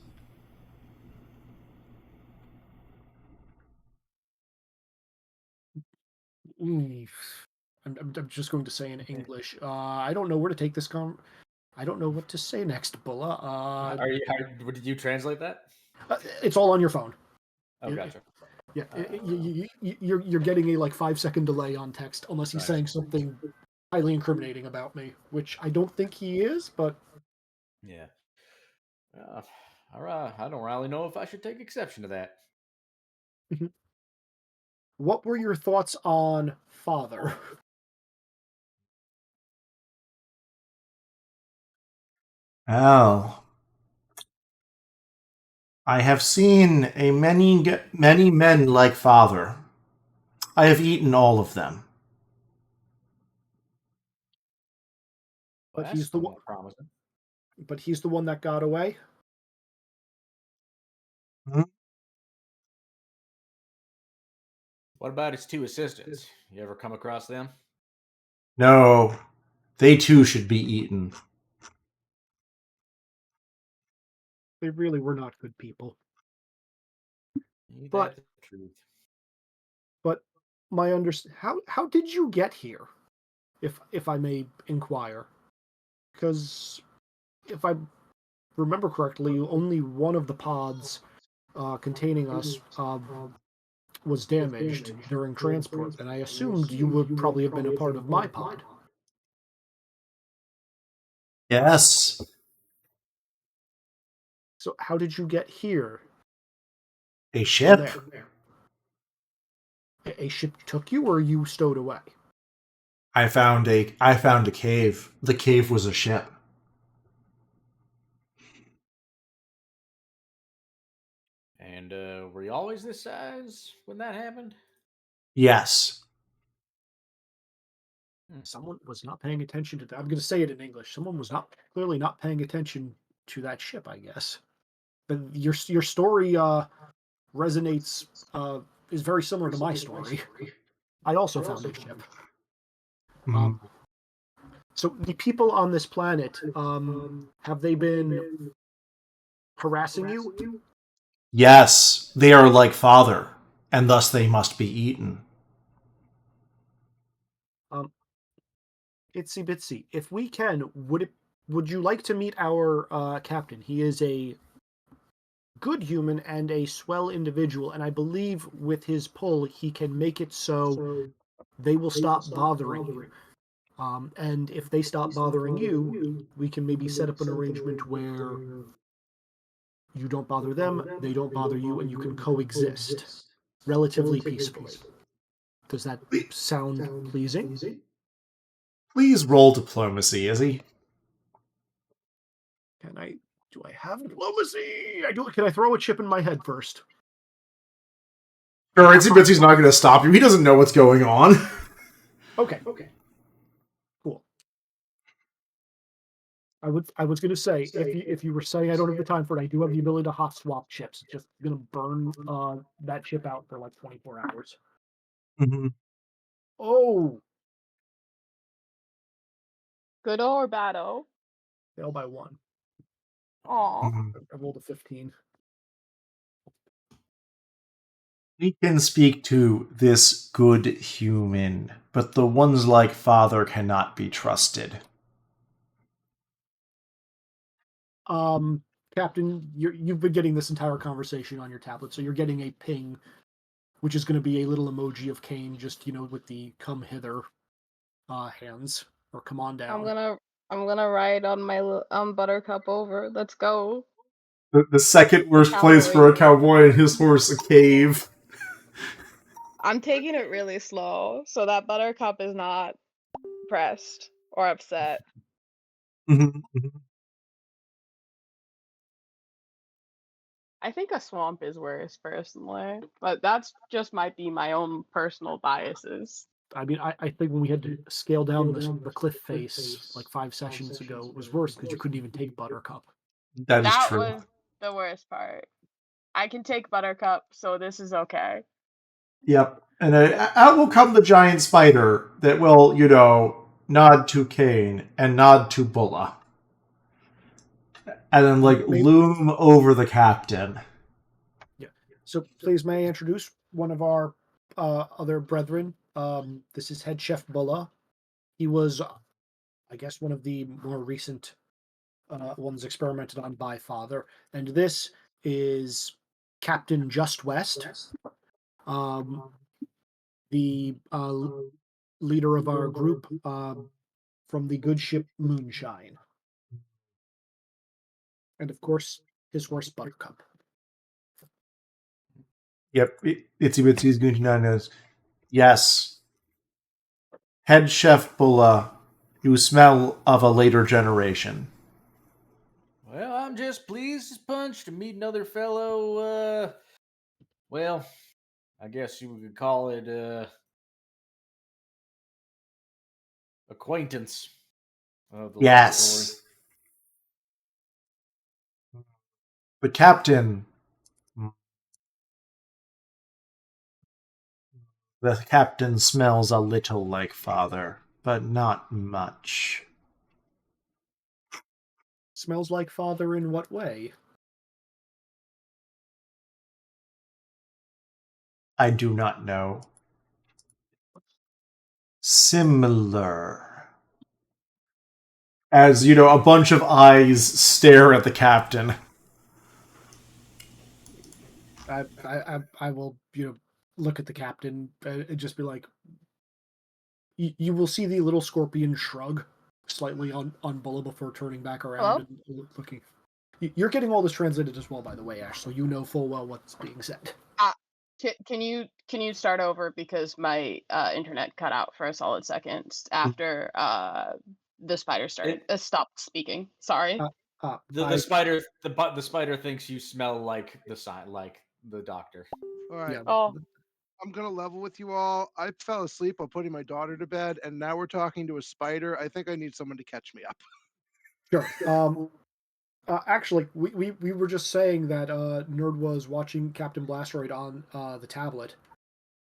I'm just going to say in English. I don't know where to take this I don't know what to say next, Bulla. Did you translate that? It's all on your phone. Oh, gotcha. Yeah, you're getting a like 5-second delay on text unless he's saying something highly incriminating about me, which I don't think he is, but Yeah. All right, I don't really know if I should take exception to that. What were your thoughts on Father? Oh, I have seen many men like Father. I have eaten all of them. Well, But that's he's the one. somewhat promising. But he's the one that got away. Hmm? What about his two assistants? You ever come across them? No, they too should be eaten. They really were not good people. Ain't But that the truth? but my how did you get here, if I may inquire? Because if I remember correctly, only one of the pods containing us was damaged during transport, and I assumed you would probably have been a part of my pod. Yes, So how did you get here a from ship. there? A ship took you, or you stowed away? I found a cave. The cave was a ship. And were you always this size when that happened? Yes. Someone was not paying attention to that. I'm going to say it in English. Someone was not clearly not paying attention to that ship, I guess. But your story resonates is very similar to my story. I also found a ship. Mhm. So the people on this planet, have they been harassing you? Yes, they are like Father, and thus they must be eaten. Um, Itsy-bitsy, if we can, would you like to meet our captain? He is a good human and a swell individual, and I believe with his pull, he can make it so they will stop bothering you. And if they stop bothering you, we can maybe set up an arrangement where you don't bother them, they don't bother you, and you can coexist relatively peacefully. Does that sound pleasing? Please roll diplomacy, Izzy. Can I? Do I have diplomacy? I do. Can I throw a chip in my head first? Sure, Itsy Bitsy's not going to stop you. He doesn't know what's going on. Okay. Cool. I was going to say if you were saying I don't have the time for it, I do have the ability to hot swap chips. Just going to burn that chip out for like 24 hours. Mhm. Oh, Good or bad o? fail by one. Aw. Mhm. I rolled a 15. We can speak to this good human, but the ones like Father cannot be trusted. Captain, you've been getting this entire conversation on your tablet, so you're getting a ping, which is going to be a little emoji of Kane, just with the come hither hands, or come on I'm down. gonna ride on my Buttercup over. Let's go. The second worst place Cowboy. for a cowboy and his horse, a cave. I'm taking it really slow so that Buttercup is not pressed or upset. Mhm, mhm. I think a swamp is worse personally, but that's just might be my own personal biases. I mean, I think when we had to scale down the cliff face like 5 sessions ago, it was worse because you couldn't even take Buttercup. That is That true. was the worst part. I can take Buttercup, so this is okay. Yep. And out will come the giant spider that will, nod to Cain and nod to Bulla. And then, loom over the captain. Yeah. So please, may I introduce one of our other brethren? This is Head Chef Bulla. He was, I guess, one of the more recent ones experimented on by Father. And this is Captain Just West, um, the leader of our group from the good ship Moonshine. And of course, his horse Buttercup. Yep, Itsy-bitsy's going to knows. Yes. Head Chef Bulla, you smell of a later generation. Well, I'm just pleased as punch to meet another fellow, well, I guess you could call it, acquaintance of the laboratory. Yes. But Captain, the captain smells a little like father, but not much. Smells like father in what way? I do not know. Similar. As, a bunch of eyes stare at the captain. I will, look at the captain and just be like, you will see the little scorpion shrug slightly on Bulla before turning back around and looking. You're getting all this translated as well, by the way, Ash, so you know full well what's being said. Can you start over because my internet cut out for a solid second after the spider started stopped speaking. Sorry. The spider thinks you smell like the doctor. All right. Yeah. Oh, I'm gonna level with you all. I fell asleep while putting my daughter to bed, and now we're talking to a spider. I think I need someone to catch me up. Sure. Actually, we were just saying that Nerd was watching Captain Blasteroid on the tablet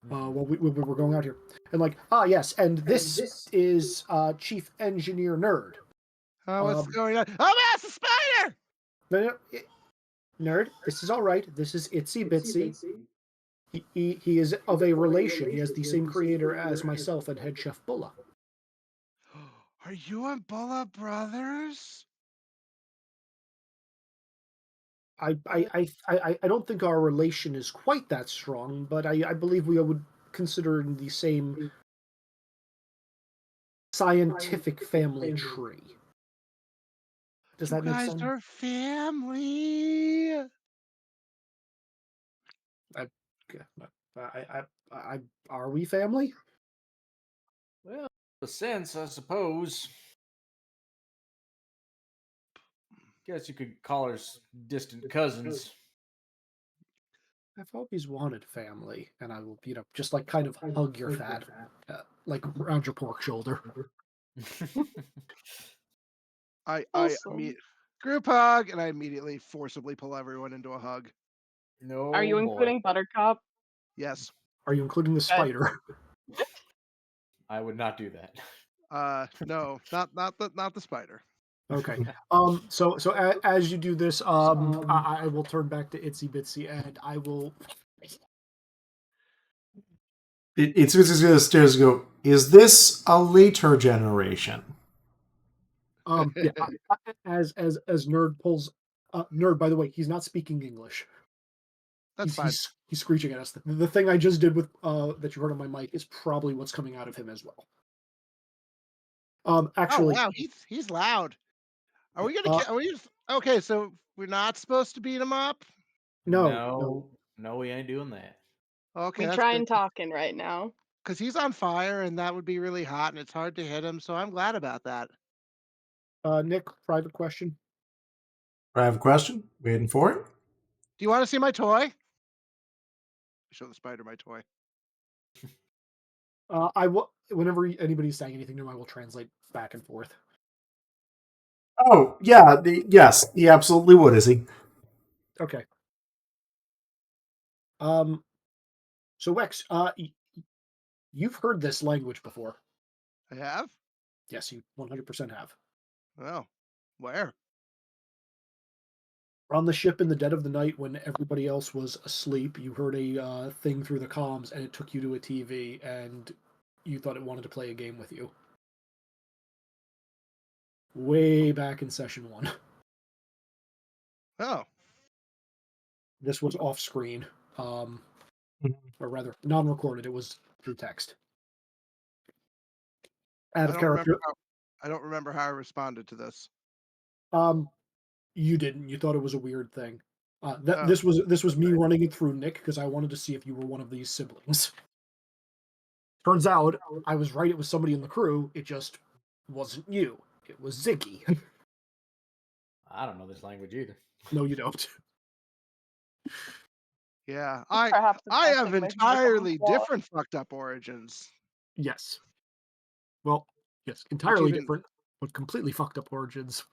while we were going out here, and yes, and this is Chief Engineer Nerd. What's going on? Oh, that's a spider! No, Nerd, this is all right. This is Itsy-bitsy. He is of a relation. He has the same creator as myself and Head Chef Bulla. Are you and Bulla brothers? I don't think our relation is quite that strong, but I believe we would consider in the same scientific family tree. Does that make sense? You guys are family. Are we family? Well, in a sense, I suppose. Guess you could call us distant cousins. I've always wanted family, and I will, just kind of hug your fat, around your pork shoulder. I awesome. group hug, and I immediately forcibly pull everyone into a hug. No, Are you boy. including Buttercup? Yes. Are you including the spider? I would not do that. No, not the spider. Okay. So as you do this, I will turn back to Itsy-bitsy, and I will. It's just going to stairs and go, is this a later generation? Yeah. As Nerd pulls. Nerd, by the way, he's not speaking English. That's fine. He's screeching at us. The thing I just did with that you heard on my mic is probably what's coming out of him as well. Actually, oh wow, he's loud. Are we gonna? Are we? Okay, so we're not supposed to beat him up. No, we ain't doing that. Okay, We that's try good. and talking right now. Because he's on fire, and that would be really hot, and it's hard to hit him. So I'm glad about that. Nick, private question. I have a question. Waiting for it. Do you want to see my toy? Show the spider my toy. I will. Whenever anybody's saying anything new, I will translate back and forth. Oh, yeah. Yes, he absolutely would, is he? Okay. So Wex, you've heard this language before. I have. Yes, you 100% have. Oh, where? On the ship in the dead of the night when everybody else was asleep, you heard a thing through the comms, and it took you to a TV, and you thought it wanted to play a game with you. Way back in session 1. Oh. This was off screen, or rather, non-recorded. It was through text. Out of character. I don't remember how I responded to this. You didn't. You thought it was a weird thing. Oh, This was me running it through Nick because I wanted to see if you were one of these siblings. Turns out I was right. It was somebody in the crew. It just wasn't you. It was Ziggy. I don't know this language either. No, you don't. yeah. Perhaps I it's have testing my physical entirely flaws. different fucked up origins. Yes. Well, yes, Which entirely even different, but completely fucked up origins.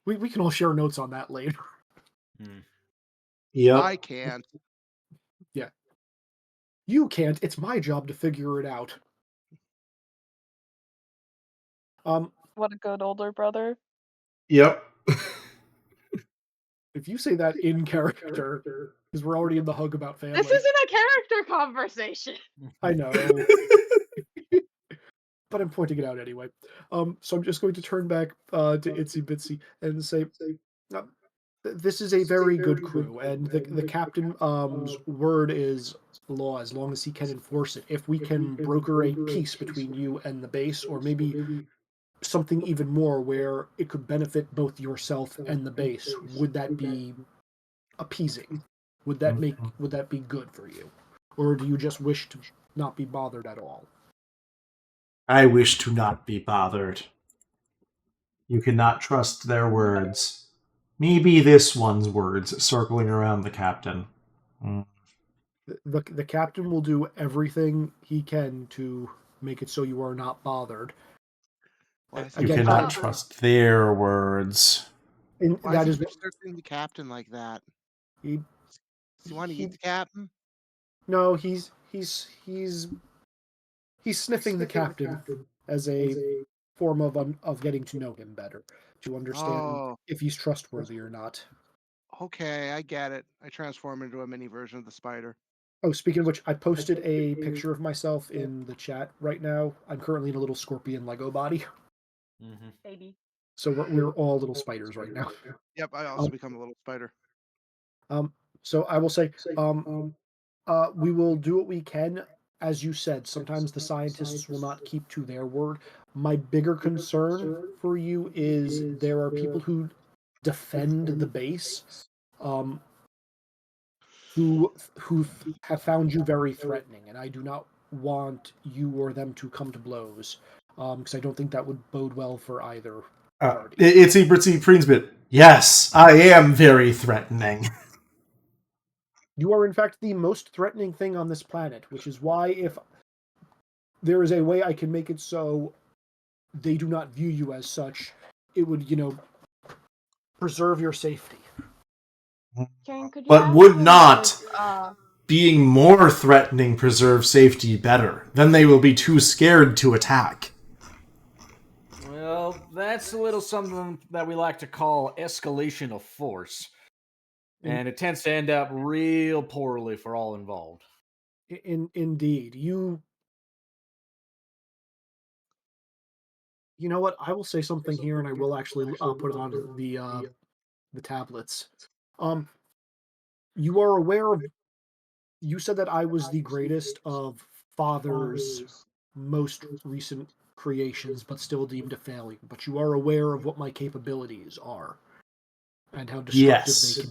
We can all share notes on that later. Hmm. Yep. I can't. Yeah. You can't. It's my job to figure it out. What a good older brother. Yep. If you say that in character, because we're already in the hug about family. This isn't a character conversation. I know. But I'm pointing it out anyway. So I'm just going to turn back to Itsy-bitsy and say, this is a very good crew, and the captain's word is law as long as he can enforce it. If we can broker a peace between you and the base, or maybe something even more where it could benefit both yourself and the base, would that be appeasing? Would that be good for you? Or do you just wish to not be bothered at all? I wish to not be bothered. You cannot trust their words. Maybe this one's words circling around the captain. The captain will do everything he can to make it so you are not bothered. Why is You Again, cannot trust their words. and Why that is is he restricting the captain like that? he, Does he want to he- eat the captain? no, he's sniffing the captain as a form of getting to know him better, to understand Oh, if he's trustworthy or not. okay, I get it. I transform into a mini version of the spider. Oh, speaking of which, I posted a picture of myself in the chat right now. I'm currently in a little scorpion Lego body, Mm-hmm. Baby. so we're all little spiders right now. Yep, I also become a little spider. So I will say, we will do what we can. As you said, sometimes the scientists will not keep to their word. My bigger concern for you is there are people who defend the base, who have found you very threatening, and I do not want you or them to come to blows, because I don't think that would bode well for either party. Itsy-bitsy Prinsbit. Yes, I am very threatening. You are, in fact, the most threatening thing on this planet, which is why if there is a way I can make it so they do not view you as such, it would, preserve your safety. Karen, could you But ask would him not if, being more threatening preserve safety better? Then they will be too scared to attack. Well, that's a little something that we like to call escalation of force. And it tends to end up real poorly for all involved. Indeed. You know what? I will say something here, and I will actually put it on the tablets. You are aware of. You said that I was the greatest of Father's most recent creations, but still deemed a failure. But you are aware of what my capabilities are, and how destructive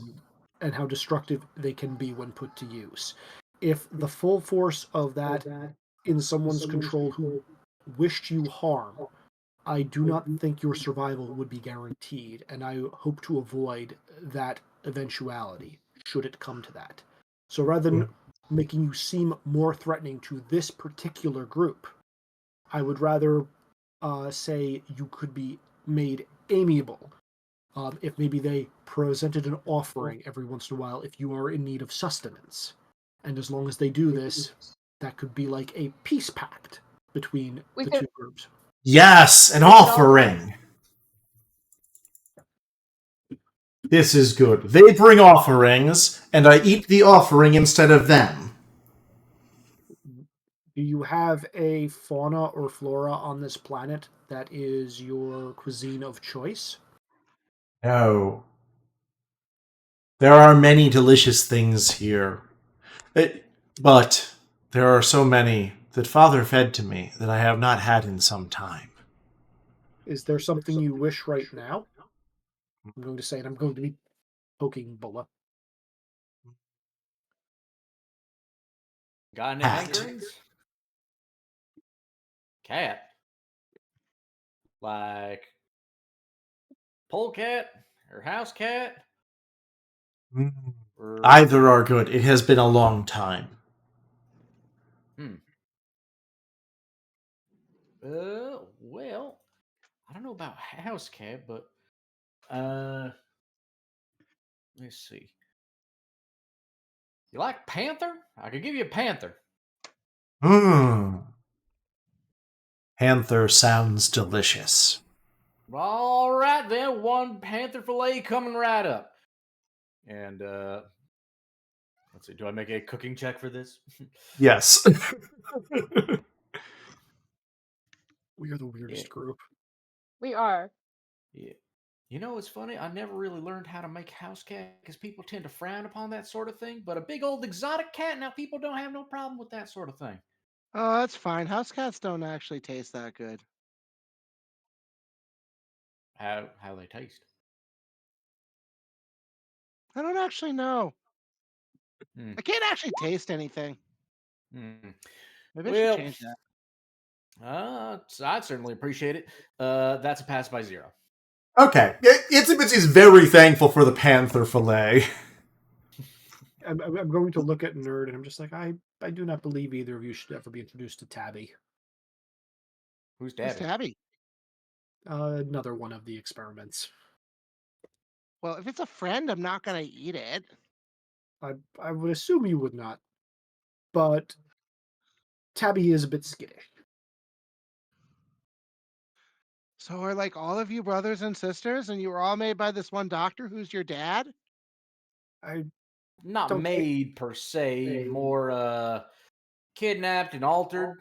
Yes. they can be when put to use. If the full force of that in someone's control who wished you harm, I do not think your survival would be guaranteed, and I hope to avoid that eventuality, should it come to that. So rather than making you seem more threatening to this particular group, I would rather say you could be made amiable. If maybe they presented an offering every once in a while if you are in need of sustenance. And as long as they do this, that could be like a peace pact between the two groups. Yes, an offering. This is good. They bring offerings, and I eat the offering instead of them. Do you have a fauna or flora on this planet that is your cuisine of choice? No. There are many delicious things here. But there are so many that Father fed to me that I have not had in some time. Is there something you wish right now? I'm going to say it. I'm going to be poking Bulla. Got any Cat. hankerings? Cat. Like polecat or house cat? Or Either are good. It has been a long time. Well, I don't know about house cat, but let's see. You like panther? I could give you a panther. Panther sounds delicious. All right then, one panther fillet coming right up. And let's see, do I make a cooking check for this? Yes. We are the weirdest group. We are. Yeah. You know, it's funny. I never really learned how to make house cat because people tend to frown upon that sort of thing. But a big old exotic cat, now people don't have no problem with that sort of thing. Oh, that's fine. House cats don't actually taste that good. How they taste? I don't actually know. Hmm. I can't actually taste anything. Hmm. Maybe I should Well, change that. I'd certainly appreciate it. That's a pass by 0. Okay. Itsy-bitsy's very thankful for the panther fillet. I'm going to look at Nerd, and I'm just like, I do not believe either of you should ever be introduced to Tabby. Who's Who's Tabby? Tabby? Another one of the experiments. Well, if it's a friend, I'm not gonna eat it. I would assume you would not, but Tabby is a bit skittish. So are like all of you brothers and sisters, and you were all made by this one doctor who's your dad? I Not don't think made per se, more kidnapped and altered.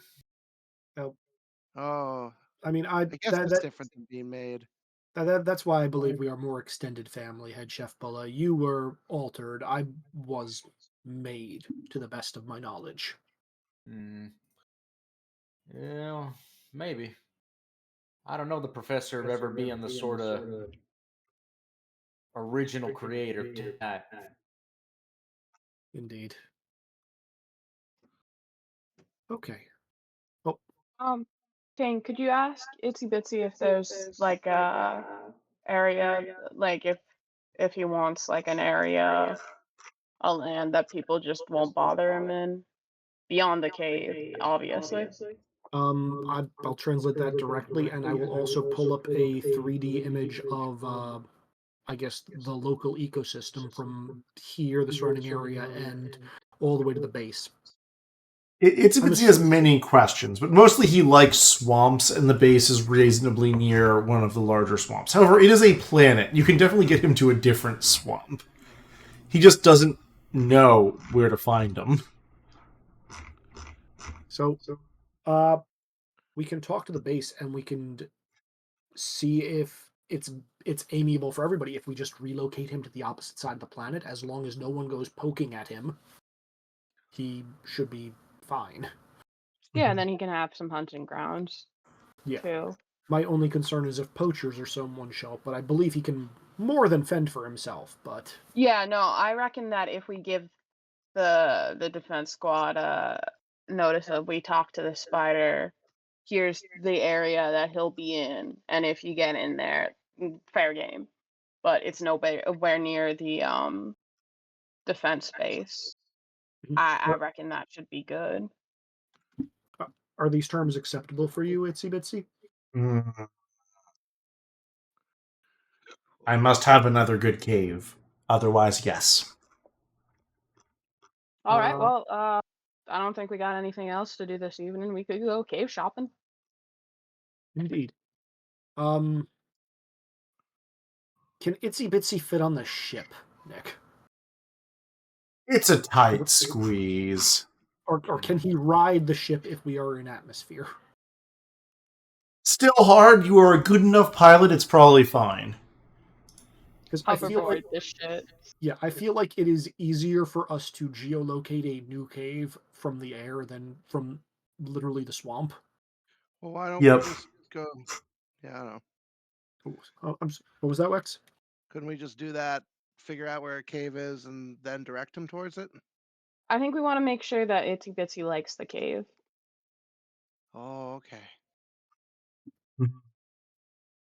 Oh, I mean, I guess that's different than being made. that's why I believe we are more extended family, Head Chef Bulla. You were altered. I was made, to the best of my knowledge. Yeah, maybe. I don't know the professor of ever being the sort of original creator type. Indeed. Okay. Oh, Kane, could you ask Itsy Bitsy if there's like a area, like if he wants like an area, a land that people just won't bother him in beyond the cave, obviously. I'll translate that directly, and I will also pull up a 3D image of, I guess, the local ecosystem from here, the surrounding area, and all the way to the base. Itsy-bitsy has many questions, but mostly he likes swamps, and the base is reasonably near one of the larger swamps. However, it is a planet. You can definitely get him to a different swamp. He just doesn't know where to find them. So, we can talk to the base, and we can see if it's amiable for everybody if we just relocate him to the opposite side of the planet. As long as no one goes poking at him, he should be fine. Yeah, and then he can have some hunting grounds too. My only concern is if poachers or someone show up, but I believe he can more than fend for himself. But Yeah, no, I reckon that if we give the defense squad notice of we talk to the spider, here's the area that he'll be in, and if you get in there, fair game. But it's nowhere near the defense base. I reckon that should be good. are these terms acceptable for you, Itsy Bitsy? I must have another good cave. Otherwise, yes. All right, well, I don't think we got anything else to do this evening. We could go cave shopping. Indeed. Can Itsy Bitsy fit on the ship, Nick? It's a tight squeeze. Or can he ride the ship if we are in atmosphere? Still hard. You are a good enough pilot. It's probably fine. Because I feel like this shit. Yeah, I feel like it is easier for us to geolocate a new cave from the air than from literally the swamp. Well, why don't Yep. we just go? Yeah, I don't know. What was that, Wex? Couldn't we just do that? Figure out where a cave is and then direct him towards it? I think we want to make sure that Itsy-bitsy likes the cave. Oh, okay.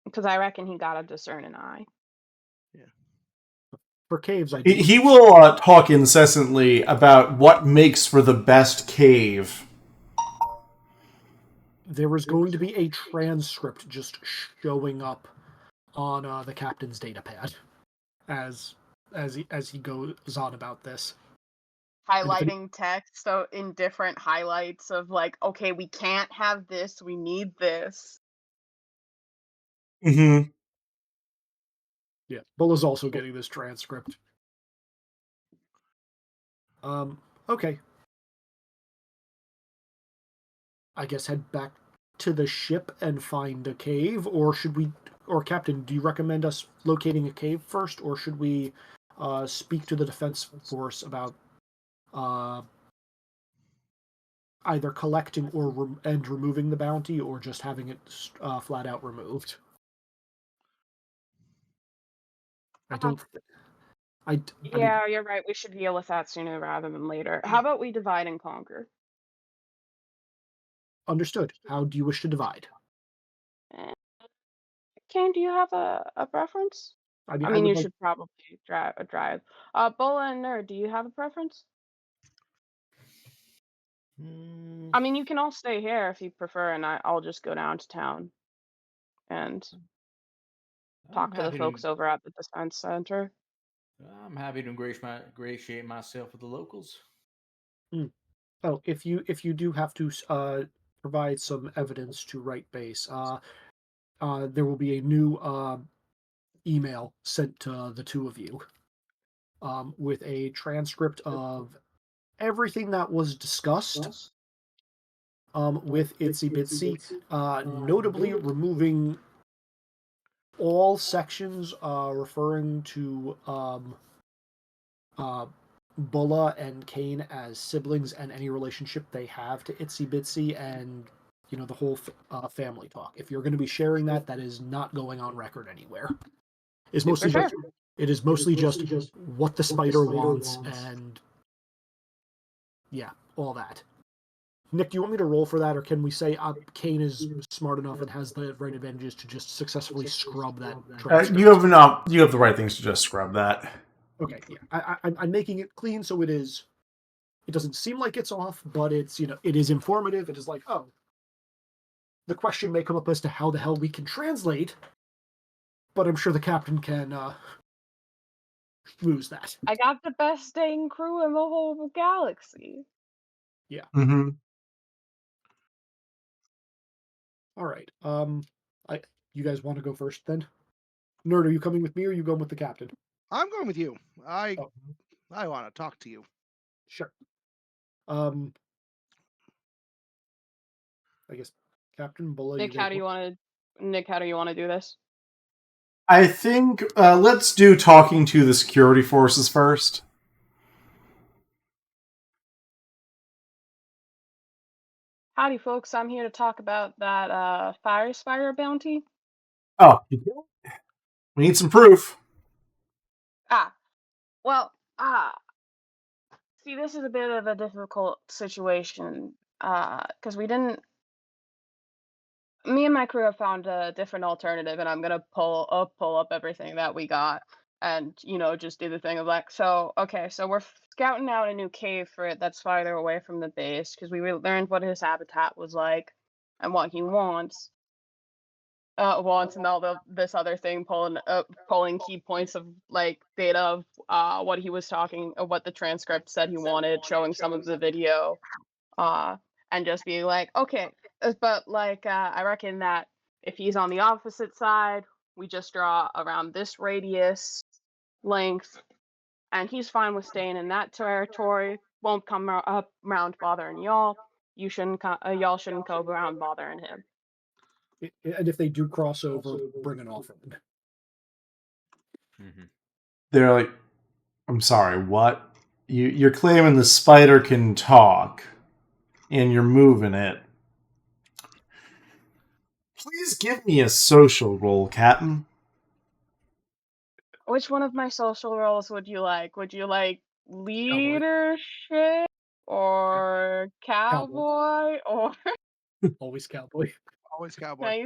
Because I reckon he got a discerning eye. For caves, I do. He will talk incessantly about what makes for the best cave. There is going to be a transcript just showing up on the captain's datapad as he goes on about this. Highlighting text so in different highlights of like, okay, we can't have this, we need this. Mm-hmm. Yeah, Bulla's also getting this transcript. Okay. I guess head back to the ship and find a cave, or should we? Or Captain, do you recommend us locating a cave first, or should we speak to the defense force about either collecting or and removing the bounty, or just having it flat out removed? I don't. Yeah, you're right. We should deal with that sooner rather than later. How about we divide and conquer? Understood. How do you wish to divide? Kane, do you have a preference? I mean, you should probably drive. Bola and Nerd, do you have a preference? I mean, you can all stay here if you prefer, and I'll just go down to town and talk to the folks over at the defense center. I'm happy to ingratiate myself with the locals. Oh, if you do have to provide some evidence to Right Base, there will be a new email sent to the two of you with a transcript of everything that was discussed with Itsy-bitsy, notably removing all sections referring to Bulla and Kane as siblings and any relationship they have to Itsy-bitsy and the whole family talk. If you're going to be sharing that, that is not going on record anywhere. It is mostly just what the spider wants and all that. Nick, do you want me to roll for that, or can we say Kane is smart enough and has the right advantages to just successfully scrub that transcript? You have the right things to just scrub that. Okay, yeah. I'm making it clean so it is. It doesn't seem like it's off, but it's it is informative. It is like, oh, the question may come up as to how the hell we can translate, but I'm sure the captain can lose that. I got the best dang crew in the whole galaxy. Yeah. Mm-hmm. All right. You guys want to go first then? Nerd, are you coming with me, or are you going with the captain? I'm going with you. I want to talk to you. Sure. I guess Captain Bulla. Nick, how do you want to do this? I think let's do talking to the security forces first. Howdy, folks. I'm here to talk about that fire spider bounty. Oh, we need some proof. See, this is a bit of a difficult situation because me and my crew have found a different alternative, and I'm gonna pull up everything that we got and just do the thing of like, so we're scouting out a new cave for it that's farther away from the base because we learned what his habitat was like and what he wants and all this other thing, pulling key points of like data of what he was talking, what the transcript said he wanted, showing some of the video, and just being like, okay, but like I reckon that if he's on the opposite side, we just draw around this radius length, and he's fine with staying in that territory. Won't come up around bothering y'all. Y'all shouldn't go around bothering him. And if they do cross over, bring an offering. Mm-hmm. They're like, I'm sorry, what? You're claiming the spider can talk, and you're moving it. Please give me a social roll, Captain. Which one of my social roles would you like? Would you like leadership or cowboy or Always cowboy. Always can cowboy. I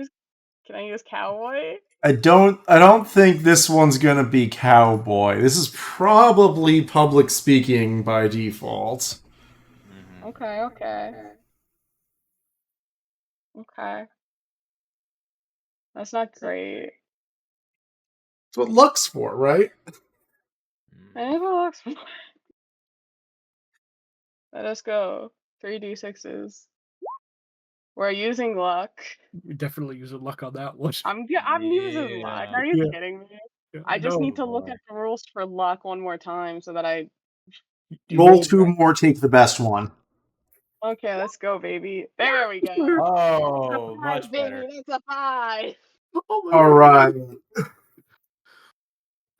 use cowboy? I don't think this one's gonna be cowboy. This is probably public speaking by default. Mm-hmm. Okay. That's not great. That's what luck's for, right? I never looked. Let us go. 3d6s. We're using luck. You're definitely using luck on that one. I'm using luck. Yeah. Are you Yeah. kidding me? Yeah, I just no. need to look at the rules for luck one more time so that I. Do you Roll roll 2 more, take the best one. Okay, let's go, baby. There we go. Oh, That's a 5, much better. baby. That's a 5. Oh my All God. right. Being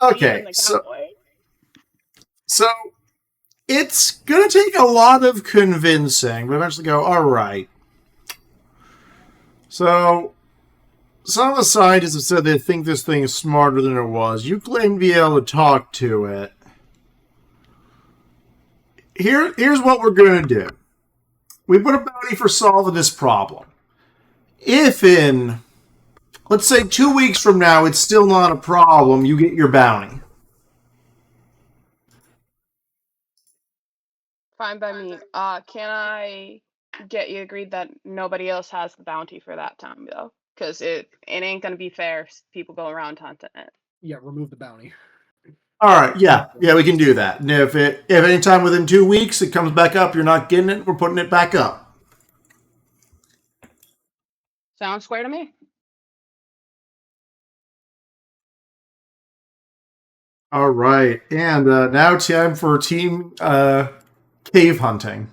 Okay, the so cowboy. it's gonna take a lot of convincing, but eventually go, all right. So some of the scientists have said they think this thing is smarter than it was. You claim to be able to talk to it. Here's what we're gonna do. We put a bounty for solving this problem. If in, let's say, 2 weeks from now, it's still not a problem, you get your bounty. Fine by me. Can I get you agreed that nobody else has the bounty for that time though? Because it ain't gonna be fair if people go around hunting it. Yeah, remove the bounty. All right, yeah, we can do that. And if any time within 2 weeks it comes back up, you're not getting it, we're putting it back up. Sounds square to me. All right, and now time for team cave hunting.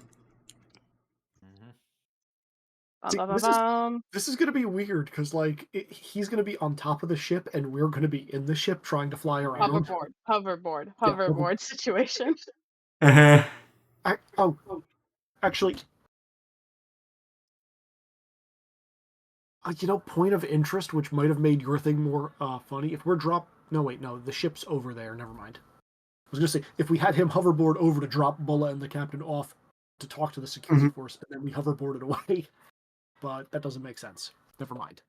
See, Ba-ba-ba-bum. This is gonna be weird because he's gonna be on top of the ship and we're gonna be in the ship trying to fly around. Hoverboard situation. Uh-huh. Actually, point of interest, which might have made your thing more funny. If we're the ship's over there. Never mind. I was gonna say if we had him hoverboard over to drop Bulla and the captain off to talk to the security force, and then we hoverboarded away. But that doesn't make sense. Never mind.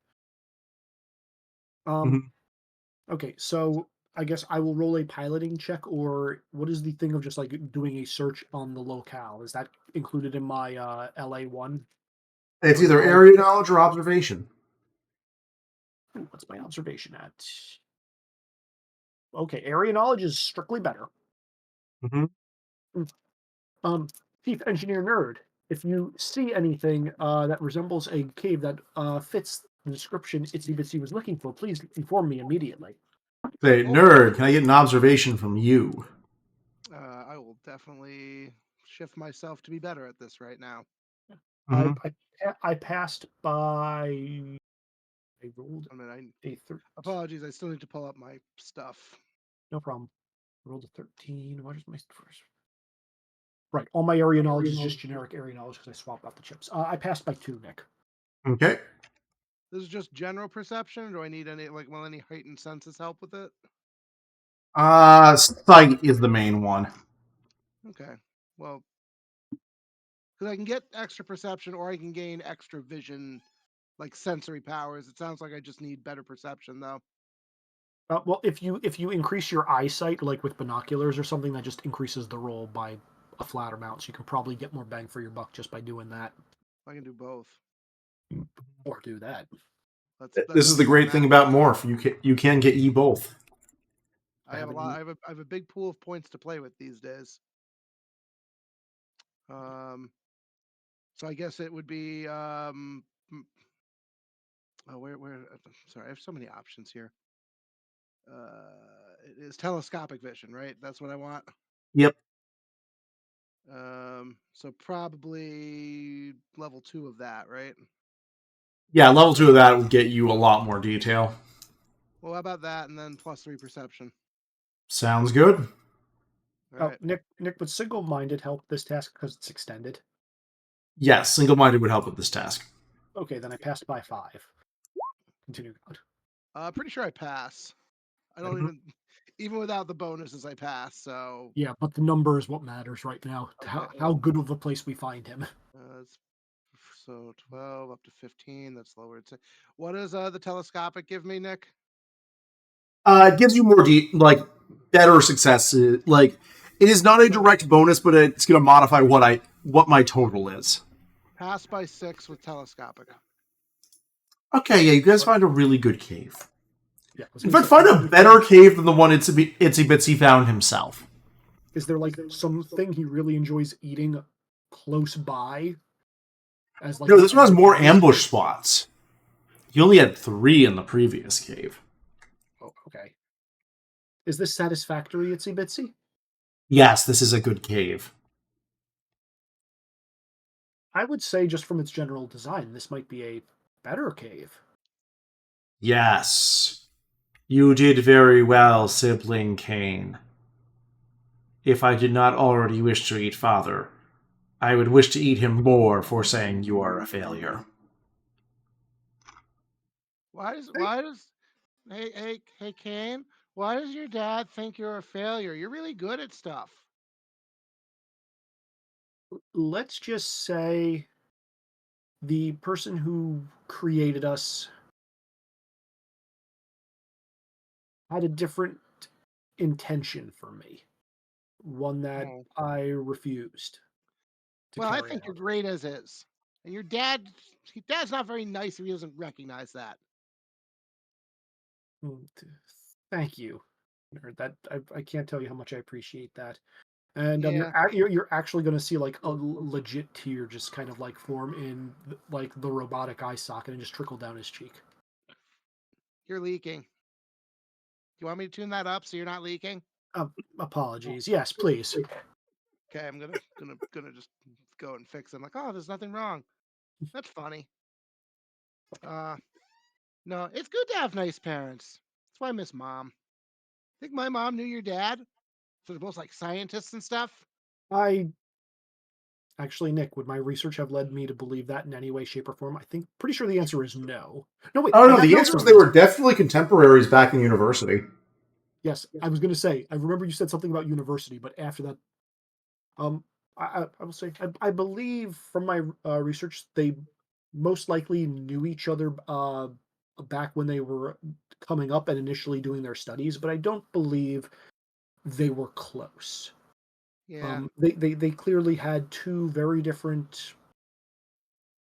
Okay, so I guess I will roll a piloting check, or what is the thing of just doing a search on the locale? Is that included in my LA1? It's either area knowledge or observation. What's my observation at? Okay, area knowledge is strictly better. Chief Engineer Nerd, if you see anything that resembles a cave that fits the description Itsy-bitsy was looking for, please inform me immediately. Say, Nerd, can I get an observation from you? I will definitely shift myself to be better at this right now. I passed by. I rolled a 13. Apologies, I still need to pull up my stuff. No problem. I rolled a 13. What is my first? Right. All my area knowledge is just generic area knowledge because I swapped out the chips. I passed by 2, Nick. Okay. This is just general perception, or do I need any any heightened senses help with it? Sight is the main one. Okay. Well, because I can get extra perception or I can gain extra vision, like sensory powers. It sounds like I just need better perception, though. Well, if you increase your eyesight, like with binoculars or something, that just increases the roll by a flat amount. So you can probably get more bang for your buck just by doing that. I can do both. Or do that. This is the great thing about Morph. You can get you both. I have a lot. I have a big pool of points to play with these days. So I guess it would be sorry, I have so many options here. It is telescopic vision, right? That's what I want. Yep. So probably level 2 of that, right? Yeah, level 2 of that will get you a lot more detail. Well, how about that, and then +3 perception? Sounds good. Right. Nick, would single-minded help this task because it's extended? Yes, single-minded would help with this task. Okay, then I passed by 5. Continue on. Pretty sure I pass. I don't even. Even without the bonuses, I pass. So Yeah, but the number is what matters right now. How good of a place we find him. it's so 12 up to 15. That's lower. What does the telescopic give me, Nick? It gives you more better successes. Like it is not a direct bonus, but it's going to modify what my total is. Pass by 6 with telescopic. Okay, yeah, you guys find a really good cave. Yeah, In fact, find a better cave than the one Itsy-bitsy found himself. Is there like something he really enjoys eating close by? As like No, this one has more ambush spots. You only had 3 in the previous cave. Oh, okay. Is this satisfactory, Itsy-bitsy? Yes, this is a good cave. I would say, just from its general design, this might be a better cave. Yes. You did very well, sibling Kane. If I did not already wish to eat father, I would wish to eat him more for saying you are a failure. Why does hey Kane? Why does your dad think you're a failure? You're really good at stuff. Let's just say the person who created us had a different intention for me, one that Oh. I refused to Well, I carry think you're out. great as is. And your dad's not very nice if he doesn't recognize that. Thank you, nerd. That I can't tell you how much I appreciate that. And Yeah. you're actually going to see like a legit tear just kind of like form in like the robotic eye socket and just trickle down his cheek. You're leaking. You want me to tune that up so you're not leaking? Apologies. Yes, please. Okay, I'm gonna just go and fix it. I'm like, oh, there's nothing wrong. That's funny. No, it's good to have nice parents. That's why I miss mom. Think my mom knew your dad? So they're both like scientists and stuff. I actually, Nick, would my research have led me to believe that in any way, shape, or form? Pretty sure the answer is no. No, wait. Oh I no, have the notes answer is on they this. were definitely contemporaries back in university. Yes, I was going to say. I remember you said something about university, but after that, um, I will say I believe from my research they most likely knew each other back when they were coming up and initially doing their studies, but I don't believe they were close. Yeah. They clearly had two very different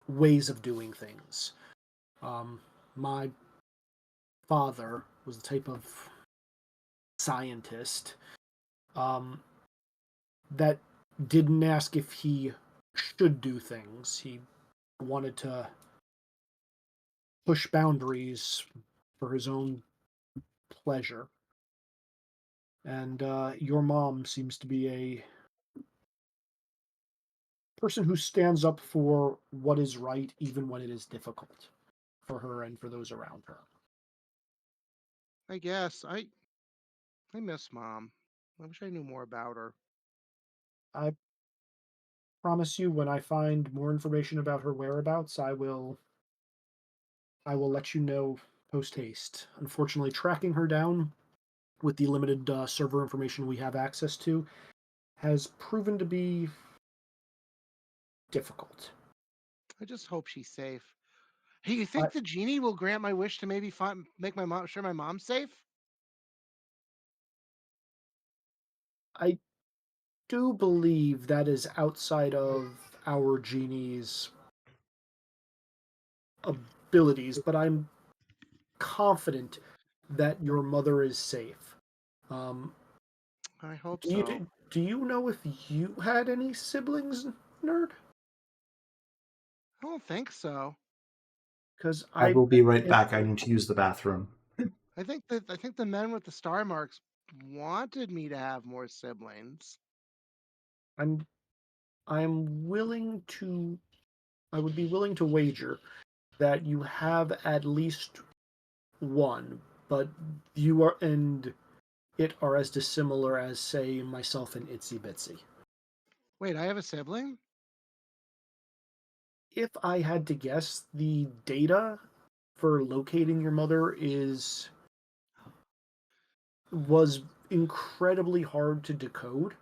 ways of doing things. My father was the type of scientist that didn't ask if he should do things. He wanted to push boundaries for his own pleasure. And your mom seems to be a person who stands up for what is right, even when it is difficult for her and for those around her. I guess. I miss mom. I wish I knew more about her. I promise you, when I find more information about her whereabouts, I will let you know post haste. Unfortunately, tracking her down with the limited server information we have access to has proven to be difficult. I just hope she's safe. Hey, you I, think the genie will grant my wish to maybe make my mom sure my mom's safe? I do believe that is outside of our genie's abilities, but I'm confident that your mother is safe. Um, I hope do you so. do you know if you had any siblings, nerd? I don't think so. Because I will be right if back. I need to use the bathroom. I think the men with the star marks wanted me to have more siblings. I'm I'm willing to I would be willing to wager that you have at least one, but you are and it are as dissimilar as, say, myself and Itsy-bitsy. Wait, I have a sibling? If I had to guess, the data for locating your mother was incredibly hard to decode,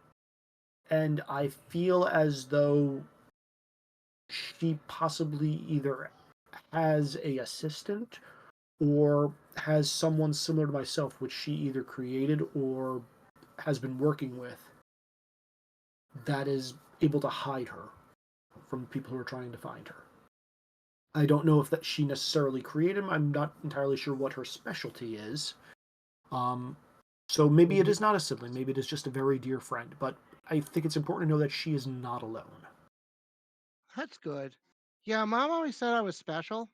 and I feel as though she possibly either has a assistant or has someone similar to myself, which she either created or has been working with, that is able to hide her from people who are trying to find her. I don't know if that she necessarily created him. I'm not entirely sure what her specialty is. So maybe it is not a sibling. Maybe it is just a very dear friend. But I think it's important to know that she is not alone. That's good. Yeah, Mom always said I was special.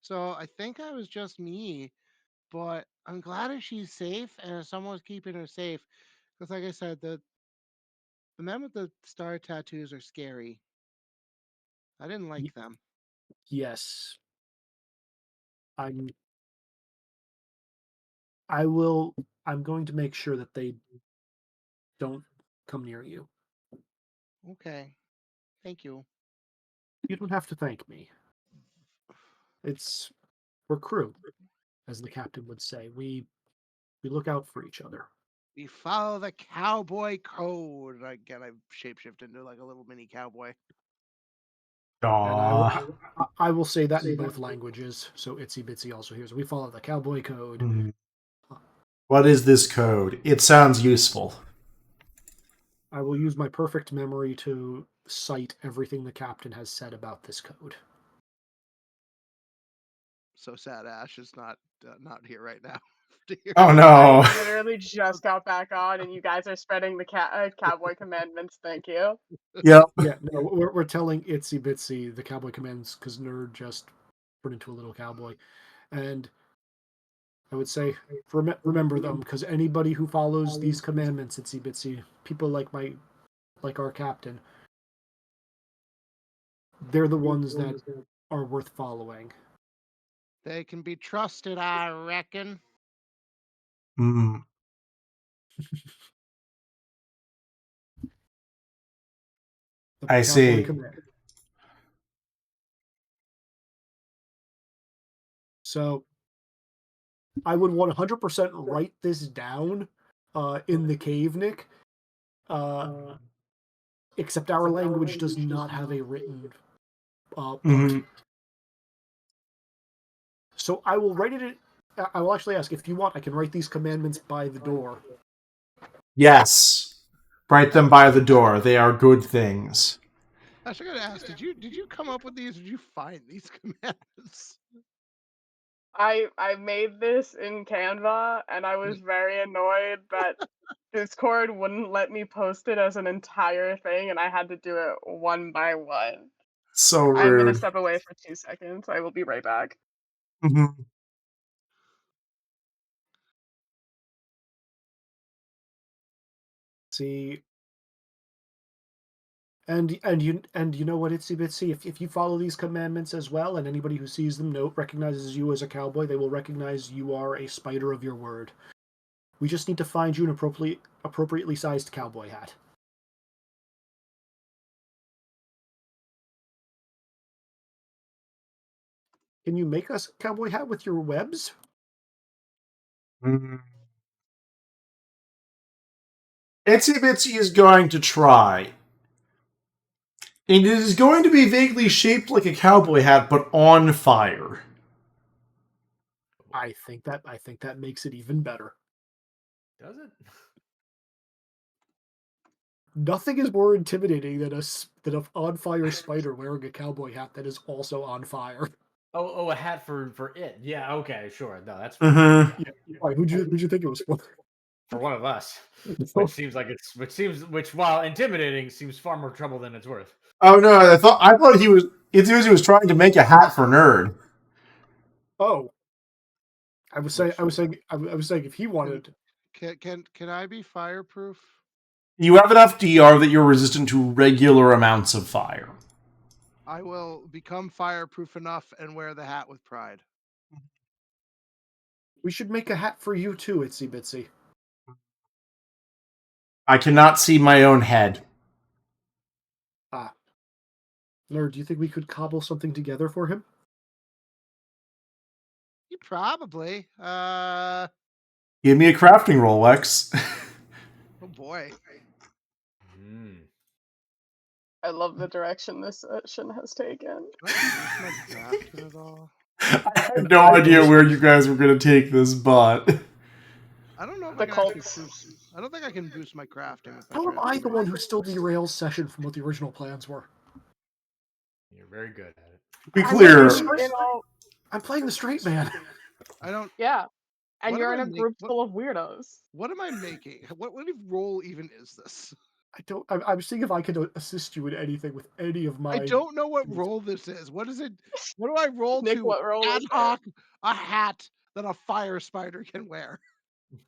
So I think I was just me. But I'm glad that she's safe and someone's keeping her safe. Because, like I said, the men with the star tattoos are scary. I didn't like them. Yes, I'm. I will. I'm going to make sure that they don't come near you. Okay. Thank you. You don't have to thank me. It's we're crew, as the captain would say. We look out for each other. We follow the cowboy code. Again, I shapeshift into like a little mini cowboy. And Aw. I will say that in both languages, so Itsy-bitsy also hears. We follow the cowboy code. Hmm. What is this code? It sounds useful. I will use my perfect memory to cite everything the captain has said about this code. So sad Ash is not here right now. Oh I no. literally just got back on, and you guys are spreading the cowboy commandments. Thank you. Yep. Yeah, no, we're telling Itsy-bitsy the cowboy commands because Nerd just turned into a little cowboy. And I would say remember them because anybody who follows these commandments, Itsy-bitsy, people like our captain, they're the ones that are worth following. They can be trusted, I reckon. Hmm. The I cowboy see. command. So I would 100% write this down in the cave, Nick. Except our language does not have a written part. Hmm. So I will write it. I will actually ask if you want. I can write these commandments by the door. Yes. Write them by the door. They are good things. Ash, I gotta ask, did you come up with these or did you find these commandments? I made this in Canva, and I was very annoyed that Discord wouldn't let me post it as an entire thing, and I had to do it one by one. So I'm gonna rude. step away for 2 seconds. I will be right back. Hmm. See, and you know what, Itsy-bitsy, if you follow these commandments as well, and anybody who sees them recognizes you as a cowboy, they will recognize you are a spider of your word. We just need to find you an appropriately sized cowboy hat. Can you make us a cowboy hat with your webs? Hmm. Itsy Bitsy is going to try. It is going to be vaguely shaped like a cowboy hat, but on fire. I think that makes it even better. Does it? Nothing is more intimidating than an on fire spider wearing a cowboy hat that is also on fire. Oh, a hat for it. Yeah, okay, sure. No, that's fine. Hmm. Yeah, why? Who'd you think it was for? For one of us, which while intimidating seems far more trouble than it's worth. Oh no! I thought Itsy Bitsy was trying to make a hat for Nerd. Oh, I was saying if he Can wanted. can I be fireproof? You have enough DR that you're resistant to regular amounts of fire. I will become fireproof enough and wear the hat with pride. We should make a hat for you too, Itsy Bitsy. I cannot see my own head. Ah, Nerd, do you think we could cobble something together for him? You probably. Give me a crafting roll, Wex. Oh boy. I love the direction this session has taken. Can I boost my crafting at all? I had no idea where you guys were going to take this, but... I don't know if The I can actually cults. boost. I don't think I can boost my crafting with my How am I the transformation. one who still derails session from what the original plans were? You're very good at it. To be I'm clear, playing the straight man. I don't. Yeah. And What you're am in I a group what- full of weirdos. What am I making? What role even is this? I'm seeing if I can assist you in anything with any of my. I don't know what role this is. What is it? What do I roll Nick, to what role ad is it? hoc a hat that a fire spider can wear?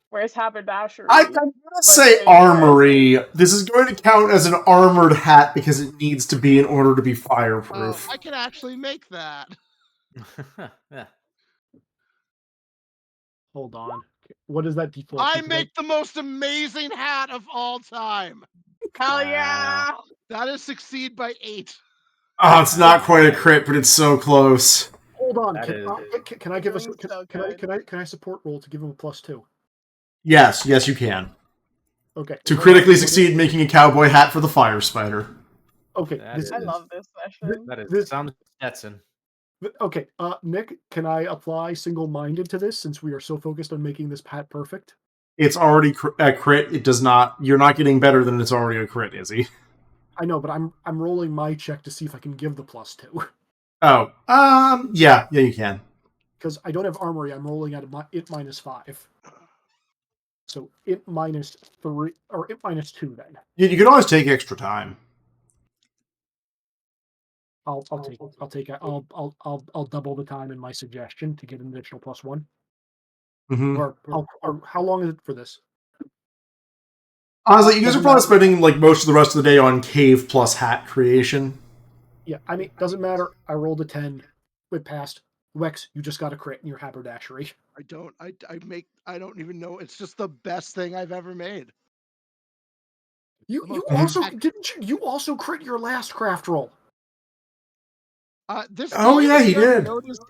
Where's haberdashery? I'm going to say armory. This is going to count as an armored hat because it needs to be in order to be fireproof. I can actually make that. Yeah. Hold on. What is that default? I make the most amazing hat of all time. Hell yeah! That is succeed by 8. Oh, it's not quite a crit, but it's so close. Hold on. That Can I give us? Doing so Can I support roll to give him a +2? Yes, you can. Okay. To critically succeed making a cowboy hat for the fire spider. Okay. That This I is- love this session. That is This- some Stetson. Okay. Nick, can I apply single-minded to this since we are so focused on making this hat perfect? It's already a crit. It does not. You're not getting better than it's already a crit, is he? I know, but I'm rolling my check to see if I can give the +2 Oh, yeah, you can. because I don't have armory. I'm rolling at it -5. So it -3 or it -2 then. You can always take extra time. I'll double the time in my suggestion to get an additional +1. Mm-hmm. Or how long is it for this? Honestly, you guys are probably spending like most of the rest of the day on cave plus hat creation. Yeah, I mean, doesn't matter. I rolled a 10. It passed. Wex, you just got a crit in your haberdashery. I don't even know. It's just the best thing I've ever made. You Mhm. you also crit your last craft roll. This Oh, game, yeah, if he you haven't did. noticed-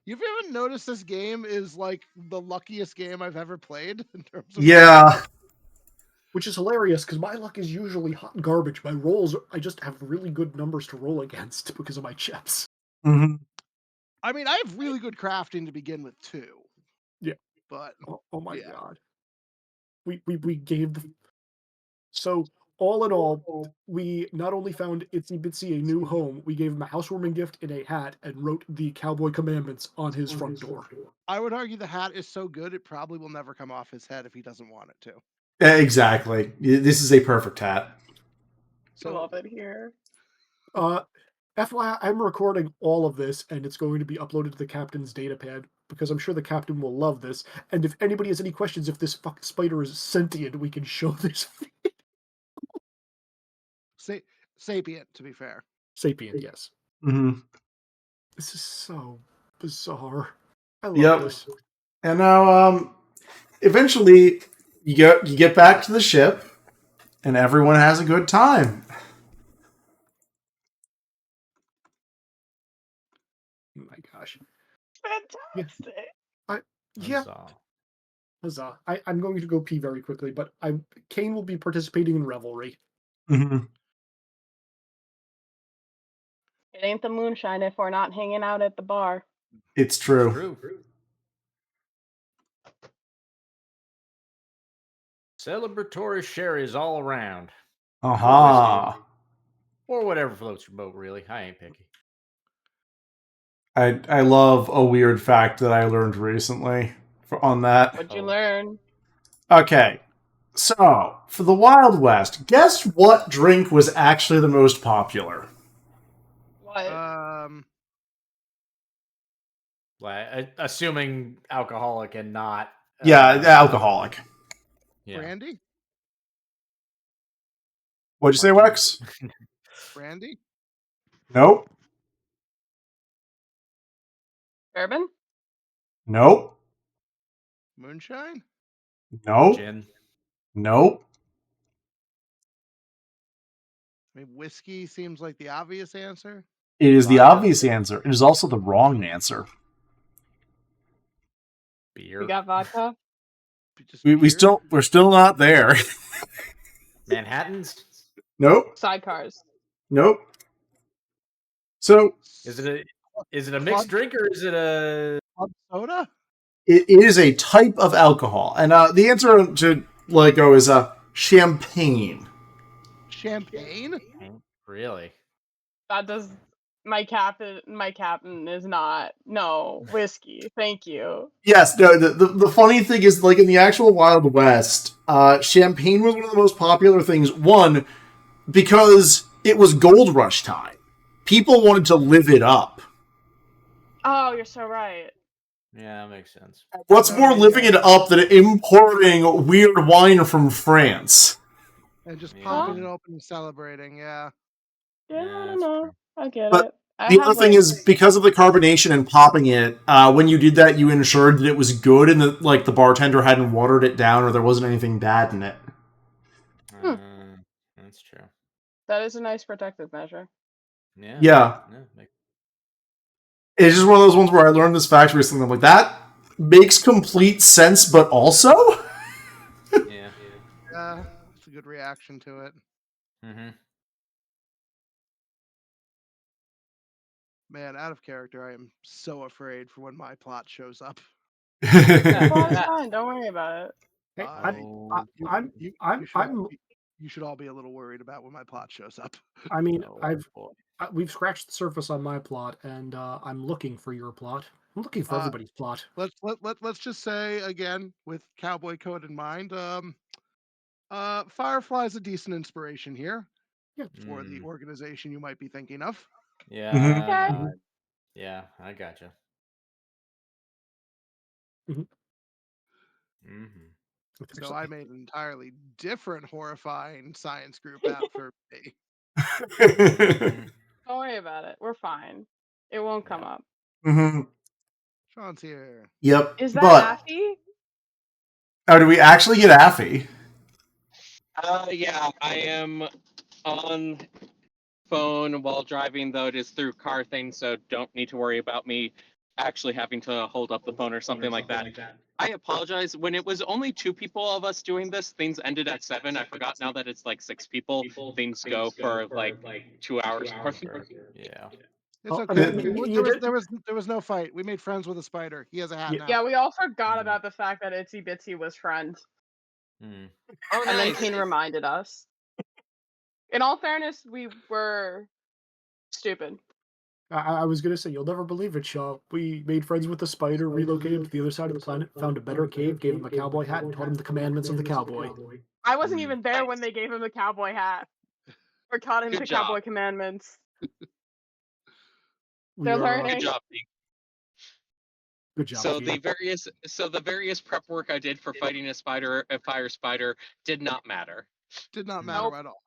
If you haven't noticed, this game is like the luckiest game I've ever played in terms of. Yeah. Which is hilarious because my luck is usually hot garbage. My rolls, I just have really good numbers to roll against because of my chips. Mm-hmm. I mean, I have really good crafting to begin with too. Yeah. But Oh my yeah. god. We gave the. So all in all, we not only found Itsy-bitsy a new home, we gave him a housewarming gift in a hat and wrote the cowboy commandments on his front door. I would argue the hat is so good it probably will never come off his head if he doesn't want it to. Exactly. This is a perfect hat. So Love it here. FYI, I'm recording all of this, and it's going to be uploaded to the captain's datapad because I'm sure the captain will love this. And if anybody has any questions, if this fucking spider is sentient, we can show this. sapient, to be fair. Sapient, yes. Mm-hmm. This is so bizarre. I love Yep. this. And now, eventually, you get back to the ship, and everyone has a good time. Oh my gosh. Fantastic. Yeah. Huzzah. Huzzah. I'm going to go pee very quickly, but Kane will be participating in Revelry. Mm-hmm. It ain't the moonshine if we're not hanging out at the bar. It's true. True. Celebratory sherries all around. Aha. Or whatever floats your boat, really. I ain't picky. I love a weird fact that I learned recently on that. What'd you learn? Okay, so for the Wild West, guess what drink was actually the most popular? What? Like, assuming alcoholic and not. Yeah, alcoholic. Yeah. Brandy? What'd you say, Wex? Brandy? Nope. Bourbon? Nope. Moonshine? Nope. Gin. Nope. I mean, whiskey seems like the obvious answer. It is the Vodka. obvious answer. It is also the wrong answer. Beer. We got vodka? Just we're still not there. Manhattans? Nope. Sidecars. Nope. So Is it a Club- mixed drink or is it a Club soda? it is a type of alcohol, and the answer to go is champagne. Champagne? really? That does my captain is not whiskey. Thank you. Yes, no. The funny thing is, like in the actual Wild West, champagne was one of the most popular things. One, because it was gold rush time. People wanted to live it up. Oh, you're so right. Yeah, that makes sense. What's more living it up than importing weird wine from France? And just Yeah. popping it open and celebrating, yeah. Yeah, I Yeah, don't that's know. true. I get But it. I the have, other thing is, because of the carbonation and popping it, when you did that, you ensured that it was good and that the bartender hadn't watered it down or there wasn't anything bad in it. That's true. that is a nice protective measure. Yeah. Yeah. It's just one of those ones where I learned this fact recently. I'm like, that makes complete sense, but also? Yeah. Yeah, it's a good reaction to it. Mm-hmm. Man, out of character, I am so afraid for when my plot shows up. Well, it's fine. Don't worry about it. Hey, You should all be a little worried about when my plot shows up. I mean, boy. we've scratched the surface on my plot, and I'm looking for your plot. I'm looking for everybody's plot. Let's just say again, with Cowboy Code in mind, Firefly's a decent inspiration here for the organization you might be thinking of. Yeah. Yeah, I gotcha. So I made an entirely different horrifying science group out for me. Don't worry about it. We're fine. It won't come up. Sean's here. Yep. Is that but Affy? Oh, do we actually get Affy? Yeah, I am on phone while driving, though it is through car thing, so don't need to worry about me actually having to hold up the phone or something like that. I apologize. When it was only 2 people of us doing this, things ended at 7. I forgot now that it's like 6 people. Things go for like 2 hours. Yeah. It's okay. There was no fight. We made friends with a spider. He has a hat now. Yeah, we all forgot about the fact that Itsy-bitsy was friend. Oh, and then nice. Keen reminded us. In all fairness, we were stupid. I was going to say, you'll never believe it, Shaw. We made friends with the spider, relocated to the other side of the planet, found a better cave, gave him a cowboy hat, and taught him the commandments of the cowboy. I wasn't even there when they gave him the cowboy hat. Or taught him the cowboy commandments. They're learning. Good job, Pete. Good job. So the various prep work I did for fighting a fire spider did not matter. Did not matter at all.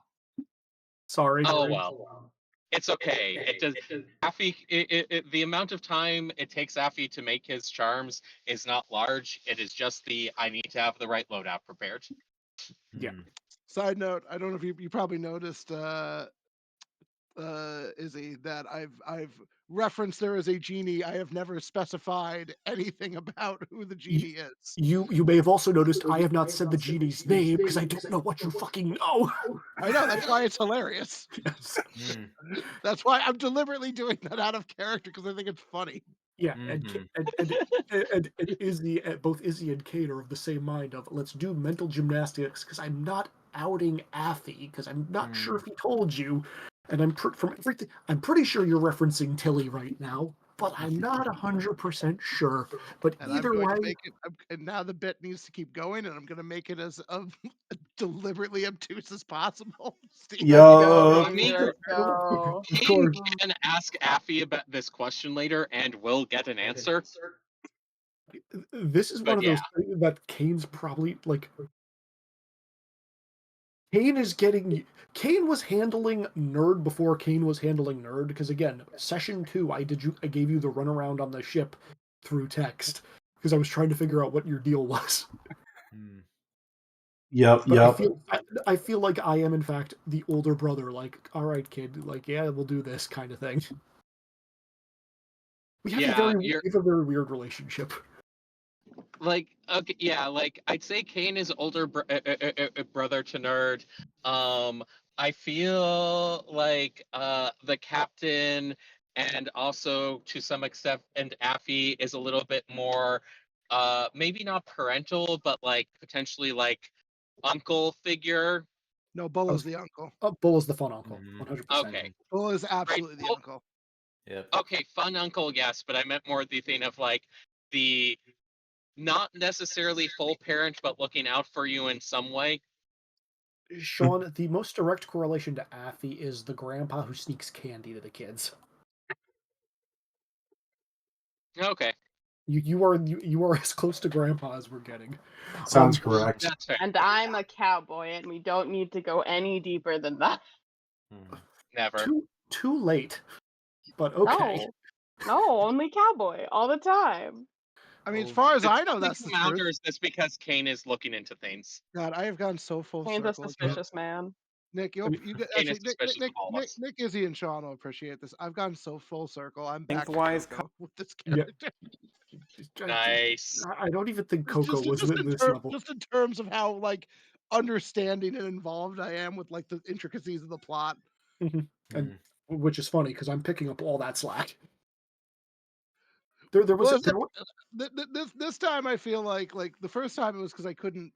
Sorry. Oh well. It's okay. It does. Affy, the amount of time it takes Affy to make his charms is not large. It is just I need to have the right loadout prepared. Yeah. Side note: I don't know if you probably noticed, Izzy, that I've referenced there is a genie. I have never specified anything about who the genie is. You may have also noticed I have not said the genie's name because I don't know what you fucking know. I know, that's why it's hilarious. Yes. That's why I'm deliberately doing that out of character because I think it's funny. Yeah, and Izzy, both Izzy and Kate are of the same mind of let's do mental gymnastics because I'm not outing Affy because I'm not sure if he told you, and I'm pretty sure you're referencing Tilly right now, but I'm not 100% sure. But And either way, and now the bit needs to keep going, and I'm going to make it as deliberately obtuse as possible. Yo. Kane can ask Affy about this question later, and we'll get an answer. This is one of those things that Kane's probably like. Kane was handling Nerd before Kane was handling Nerd because again, session 2, I gave you the runaround on the ship through text because I was trying to figure out what your deal was. Yep. I feel like I am in fact the older brother. Like, all right, kid. Like, yeah, we'll do this kind of thing. We have a very weird relationship. like okay, yeah, like I'd say Kane is older brother to Nerd. I feel like the captain and also to some extent and Affy is a little bit more maybe not parental but like potentially like uncle figure. No, Bull is the uncle. Bull is the fun uncle, Mhm. 100%. Okay, Bull is right. absolutely the Well, uncle. Yep. okay, fun uncle, yes, but I meant more the thing of like the not necessarily full parent, but looking out for you in some way. Sean, the most direct correlation to Affy is the grandpa who sneaks candy to the kids. Okay, You are as close to grandpa as we're getting. Sounds correct. that's fair. And I'm a cowboy, and we don't need to go any deeper than that. Mhm. Never. Too late. But okay. No, only cowboy all the time. I mean, as Oh, far as It's I know, probably that's the come out, truth. or is this because Kane is looking into things? God, I have gone so full Kane's a circle. suspicious man. Nick, I mean, you get Kane is actually suspicious of all of us. Nick, Izzy, and Sean will appreciate this. I've gone so full circle. I'm back to Lengthwise Coco with this Yeah. character. Nice. I don't even think Coco was Just at in this level. just in terms of how like understanding and involved I am with like the intricacies of the plot. And Mhm. which is funny because I'm picking up all that slack. There was Well, a, there, wa- this time I feel like the first time it was because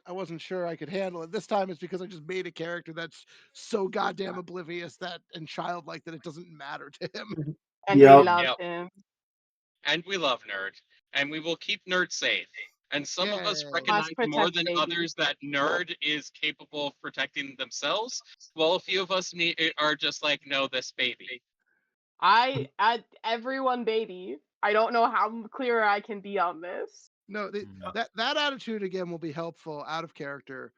I wasn't sure I could handle it. This time it's because I just made a character that's so goddamn oblivious that and childlike that it doesn't matter to him. And Yep. we love Yep. him. And we love Nerd. And we will keep Nerd safe. And some of us Yay. recognize Must more protect than baby. others that Nerd is capable of protecting themselves, while a few of us are just like, no, this baby. I everyone baby. I don't know how clear I can be on this. No, Mhm. that attitude again will be helpful out of character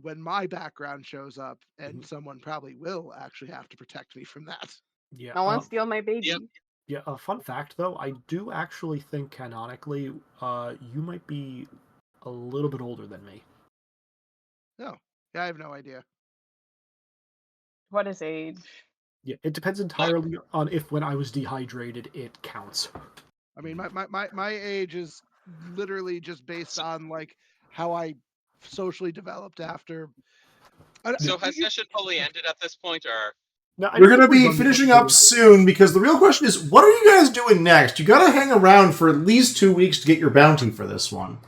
when my background shows up, and someone probably will actually have to protect me from that. yeah. No one steal my baby. Yep. Yeah, a fun fact though, I do actually think canonically, you might be a little bit older than me. No, yeah, I have no idea. What is age? Yeah, it depends entirely on if when I was dehydrated it counts. I mean, my age is literally just based on like how I socially developed after. So has session fully ended at this point, or No, I We're don't going to think be done finishing yet. up soon because the real question is, what are you guys doing next? You got to hang around for at least 2 weeks to get your bounty for this one.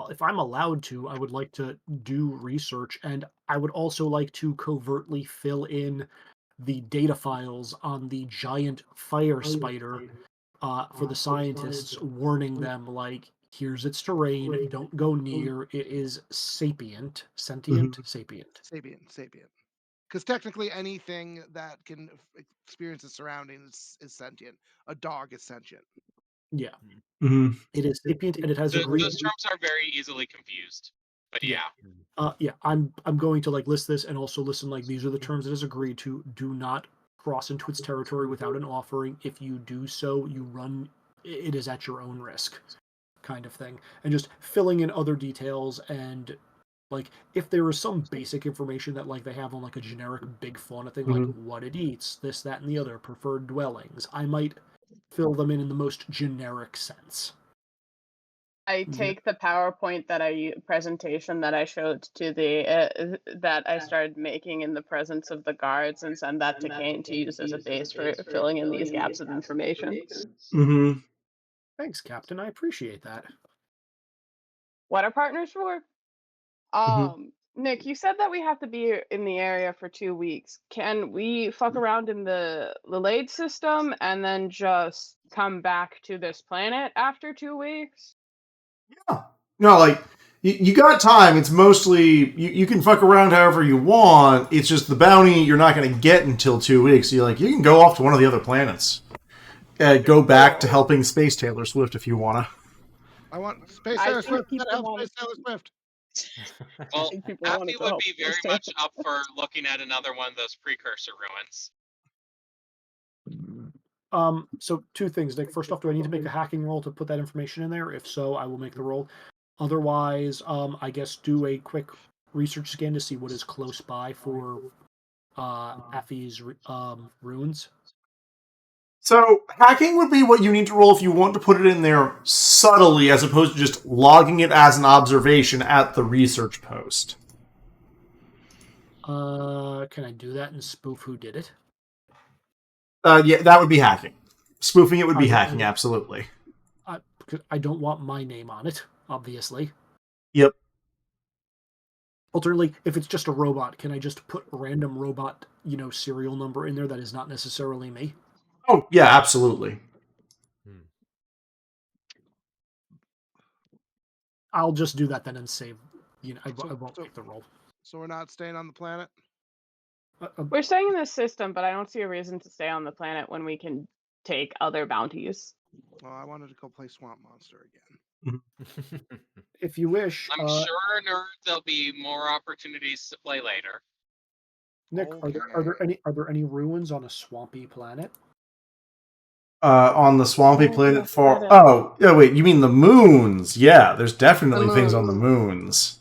If I'm allowed to, I would like to do research, and I would also like to covertly fill in the data files on the giant fire spider for the scientists, warning them like, here's its terrain, don't go near. It is sentient, sapient. Sapient. Because technically, anything that can experience its surroundings is sentient. A dog is sentient. Yeah, Mm-hmm. it is sapient, and it has agreed. those terms are very easily confused. But Yeah. yeah. Yeah, I'm going to like list this and also listen like these are the terms it has agreed to. Do not cross into its territory without an offering. If you do so, you run it is at your own risk, kind of thing. And just filling in other details and like if there is some basic information that like they have on like a generic big fauna thing, like what it eats, this, that, and the other, preferred dwellings, I might fill them in the most generic sense. I take the PowerPoint presentation that I showed to the that I started making in the presence of the guards and send that to Kane to use as a base for filling in these gaps of information. Mm-hmm. Thanks, Captain. I appreciate that. What are partners for? Nick, you said that we have to be in the area for 2 weeks. Can we fuck around in the Lade system and then just come back to this planet after 2 weeks? No, like, you got time. It's mostly, you can fuck around however you want. It's just the bounty you're not going to get until 2 weeks. You can go off to one of the other planets. Go back to helping Space Taylor Swift if you want to. I want Space I Taylor think Swift. people Gotta help want Space Taylor Swift. Well, people wanted Affy to would help be very Space much up for looking at another one of those precursor ruins. So two things, Nick. First off, do I need to make a hacking roll to put that information in there? If so, I will make the roll. Otherwise, I guess do a quick research scan to see what is close by for Affy's ruins. So, hacking would be what you need to roll if you want to put it in there subtly, as opposed to just logging it as an observation at the research post. Can I do that and spoof who did it? Yeah, that would be hacking. Spoofing it would be I- hacking, absolutely. Because I don't want my name on it, obviously. Yep. Alternatively, if it's just a robot, can I just put random robot, serial number in there that is not necessarily me? Oh, yeah, absolutely. I'll just do that then and save. I won't make the roll. So we're not staying on the planet? We're staying in this system, but I don't see a reason to stay on the planet when we can take other bounties. Well, I wanted to go play Swamp Monster again. If you wish, I'm sure there'll be more opportunities to play later. Nick, are there any ruins on a swampy planet? On the swampy planet yes, for... there is. Oh, yeah, wait, you mean the moons? Yeah, there's definitely The things on the moons.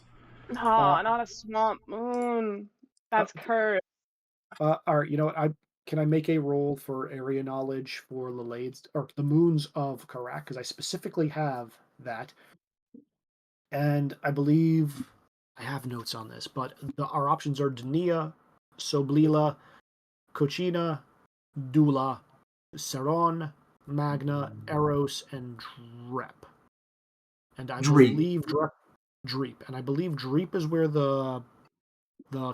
moons. No, not a swamp moon. That's cursed. All right, you know what? Can I make a roll for area knowledge for Lalade's or the moons of Karak? Because I specifically have that, and I believe I have notes on this. But our options are Dania, Soblila, Cochina, Dula, Saron, Magna, Eros, and Drep. And I believe Dreep. And I believe Dreep is where the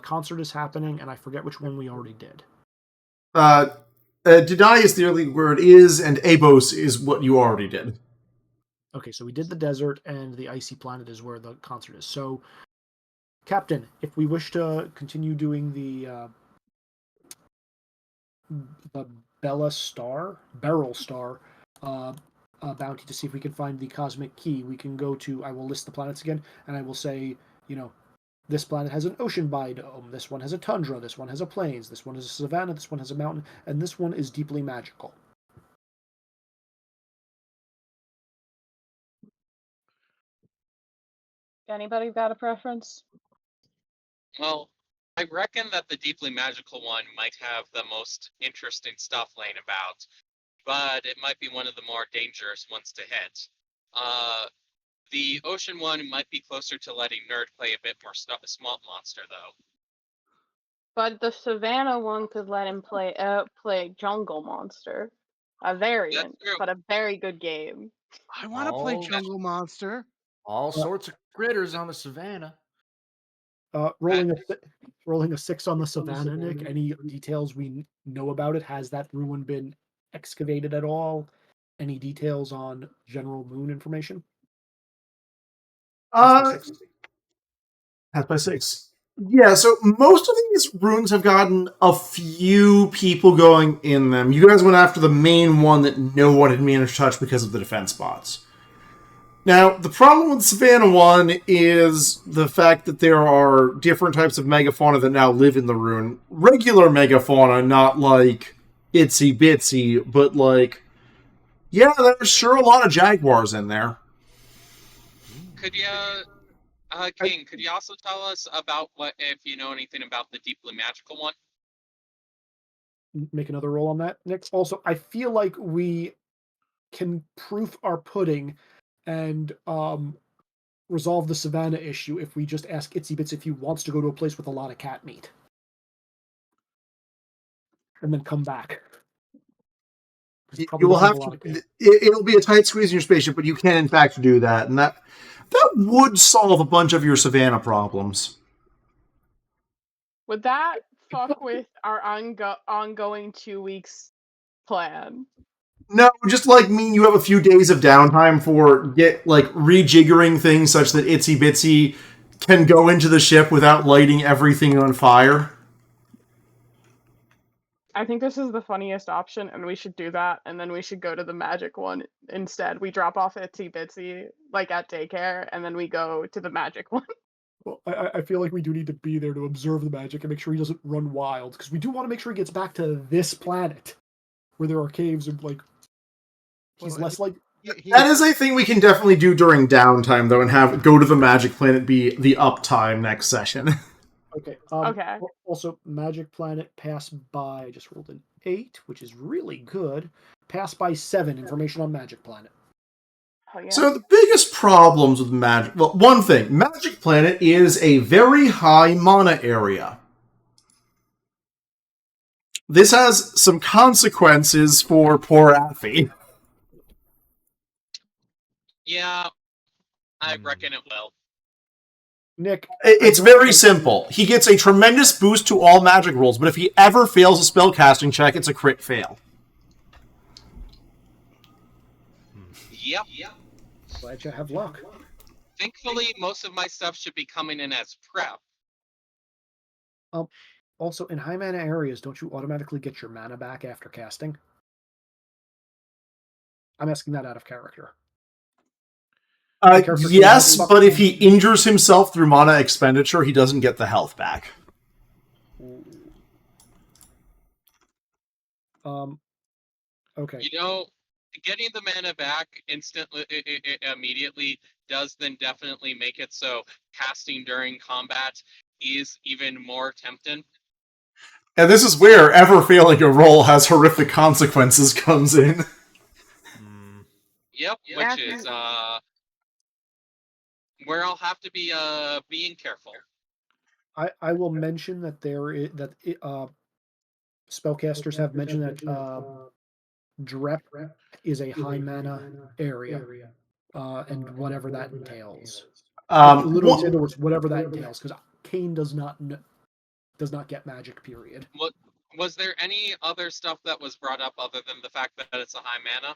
concert is happening, and I forget which one we already did. Didai is the where it is, and Abos is what you already did. Okay, so we did the desert, and the icy planet is where the concert is. So, Captain, if we wish to continue doing the Beryl Star bounty to see if we can find the cosmic key, we can go to. I will list the planets again, and I will say, this planet has an ocean biome, this one has a tundra, this one has a plains, this one has a savanna, this one has a mountain, and this one is deeply magical. Anybody got a preference? Well, I reckon that the deeply magical one might have the most interesting stuff laying about, but it might be one of the more dangerous ones to hit. The ocean one might be closer to letting Nerd play a bit more small monster, though. But the Savannah one could let him play Jungle Monster. A variant, but a very good game. I want to play Jungle Monster. All sorts of critters on the savannah. Rolling a 6 on the Savannah, Nick. Any details we know about it? Has that ruin been excavated at all? Any details on general moon information? That's by 6. Yeah, so most of these runes have gotten a few people going in them. You guys went after the main one that no one had managed to touch because of the defense bots. Now, the problem with Savannah 1 is the fact that there are different types of megafauna that now live in the rune. Regular megafauna, not like Itsy-bitsy, but there's sure a lot of jaguars in there. Could you, King, could you also tell us about if you know anything about the deeply magical one? Make another roll on that, Nick. Also, I feel like we can proof our pudding and resolve the Savannah issue if we just ask Itsy-bitsy if he wants to go to a place with a lot of cat meat. And then come back. You will have to. It'll be a tight squeeze in your spaceship, but you can in fact do that, and that would solve a bunch of your Savannah problems. Would that fuck with our ongoing 2 weeks plan? No, just mean you have a few days of downtime for rejiggering things such that Itsy-bitsy can go into the ship without lighting everything on fire. I think this is the funniest option, and we should do that, and then we should go to the magic one instead. We drop off Itsy-bitsy, at daycare, and then we go to the magic one. Well, I feel like we do need to be there to observe the magic and make sure he doesn't run wild, because we do want to make sure he gets back to this planet, where there are caves and, he's less like... That is a thing we can definitely do during downtime, though, and have go to the magic planet be the uptime next session. Okay. Okay. Also, Magic Planet pass by. I just rolled in 8, which is really good. Pass by 7, information on Magic Planet. Oh, yeah. So the biggest problems with Magic... Well, one thing. Magic Planet is a very high mana area. This has some consequences for poor Affy. Yeah, I reckon it will. Nick, It's very simple. He gets a tremendous boost to all magic rolls, but if he ever fails a spellcasting check, it's a crit fail. Yep. glad you have luck. Thankfully, most of my stuff should be coming in as prep. Also, in high mana areas, don't you automatically get your mana back after casting? I'm asking that out of character. Yes, but if he injures himself through mana expenditure, he doesn't get the health back. Okay. You know, getting the mana back instantly, immediately, does then definitely make it so casting during combat is even more tempting. And this is where ever failing a roll has horrific consequences comes in. Yep, which is where I'll have to be being careful. I will mention that spellcasters have mentioned that Drep is a high mana area, and whatever that entails. Literally say the words "whatever that entails," because Kane does not get magic. Period. What was there any other stuff that was brought up other than the fact that it's a high mana?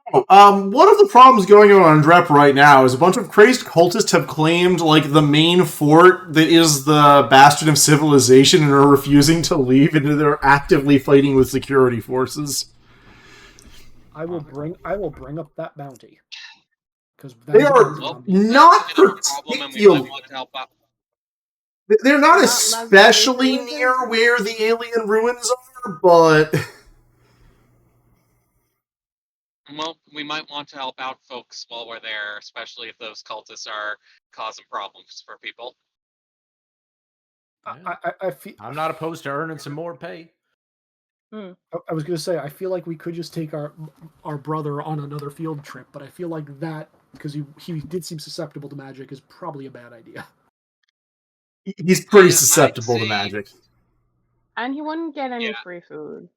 One of the problems going on Drep right now is a bunch of crazed cultists have claimed, like, the main fort that is the bastion of civilization and are refusing to leave, and they're actively fighting with security forces. I will bring up that bounty. Because they are not particularly... They're not especially near where the alien ruins are, but... Well, we might want to help out folks while we're there, especially if those cultists are causing problems for people. I'm not opposed to earning some more pay. I was going to say, I feel like we could just take our brother on another field trip, but I feel like that, because he did seem susceptible to magic, is probably a bad idea. He's pretty susceptible to magic. And he wouldn't get any free food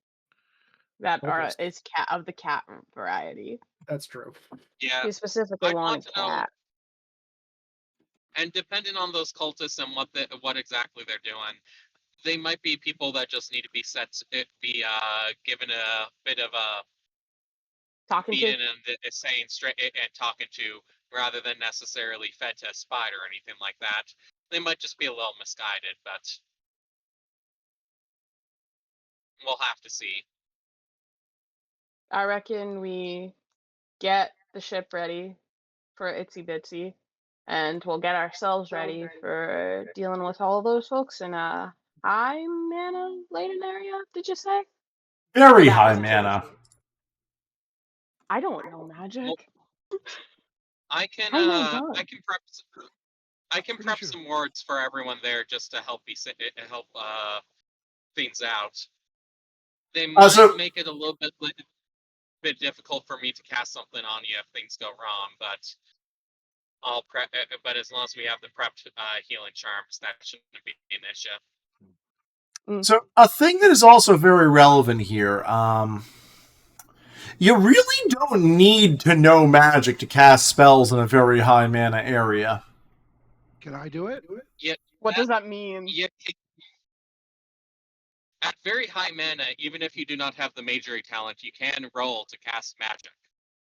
that is of the cat variety. That's true. Yeah. He specifically wanted cat. And depending on those cultists and what exactly they're doing, they might be people that just need to be given a bit of a talking to and saying straight and talking to, rather than necessarily fed to a spider or anything like that. They might just be a little misguided, but we'll have to see. I reckon we get the ship ready for Itsy-bitsy, and we'll get ourselves ready for dealing with all of those folks in a high mana laden area, did you say? Very high mana. I don't know magic. Well, I can prep some words for everyone there just to help things out. They might make it a little bit difficult for me to cast something on you if things go wrong, but I'll prep. But as long as we have the prepped healing charms, that shouldn't be an issue. So a thing that is also very relevant here, you really don't need to know magic to cast spells in a very high mana area. Can I do it? Yeah. What does that mean? Yeah. At very high mana, even if you do not have the majory talent, you can roll to cast magic.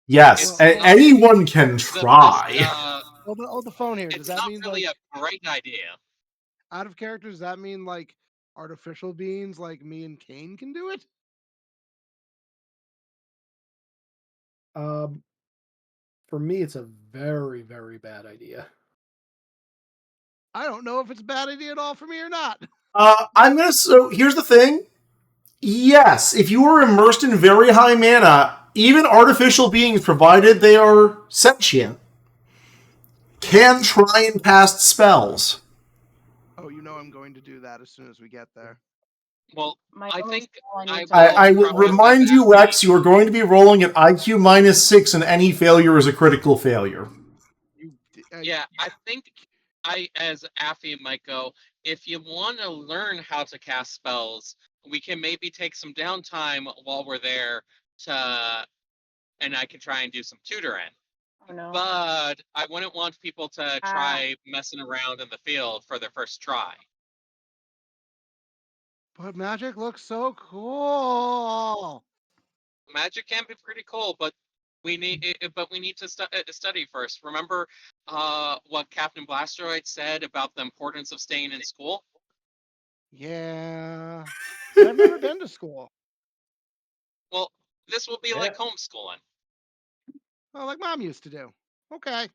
Yes, anyone can try. Hold the phone here. Does that mean really a great idea? Out of character, does that mean like artificial beings like me and Kane can do it? For me, it's a very, very bad idea. I don't know if it's a bad idea at all for me or not. So here's the thing. Yes, if you are immersed in very high mana, even artificial beings, provided they are sentient, can try and cast spells. Oh, you know I'm going to do that as soon as we get there. Well, My I only think skill I I need to will I will preface by remind you, asking. X, you are going to be rolling at IQ -6, and any failure is a critical failure. Yeah, I think as Affy might go, if you want to learn how to cast spells, we can maybe take some downtime while we're there to, and I can try and do some tutoring. Oh no. But I wouldn't want people to Ah. try messing around in the field for their first try. But magic looks so cool. Magic can be pretty cool, but we need to study first. Remember what Captain Blasteroid said about the importance of staying in school? Yeah. But I've never been to school. Well, this will be Yeah. like homeschooling. Oh, like Mom used to do. Okay.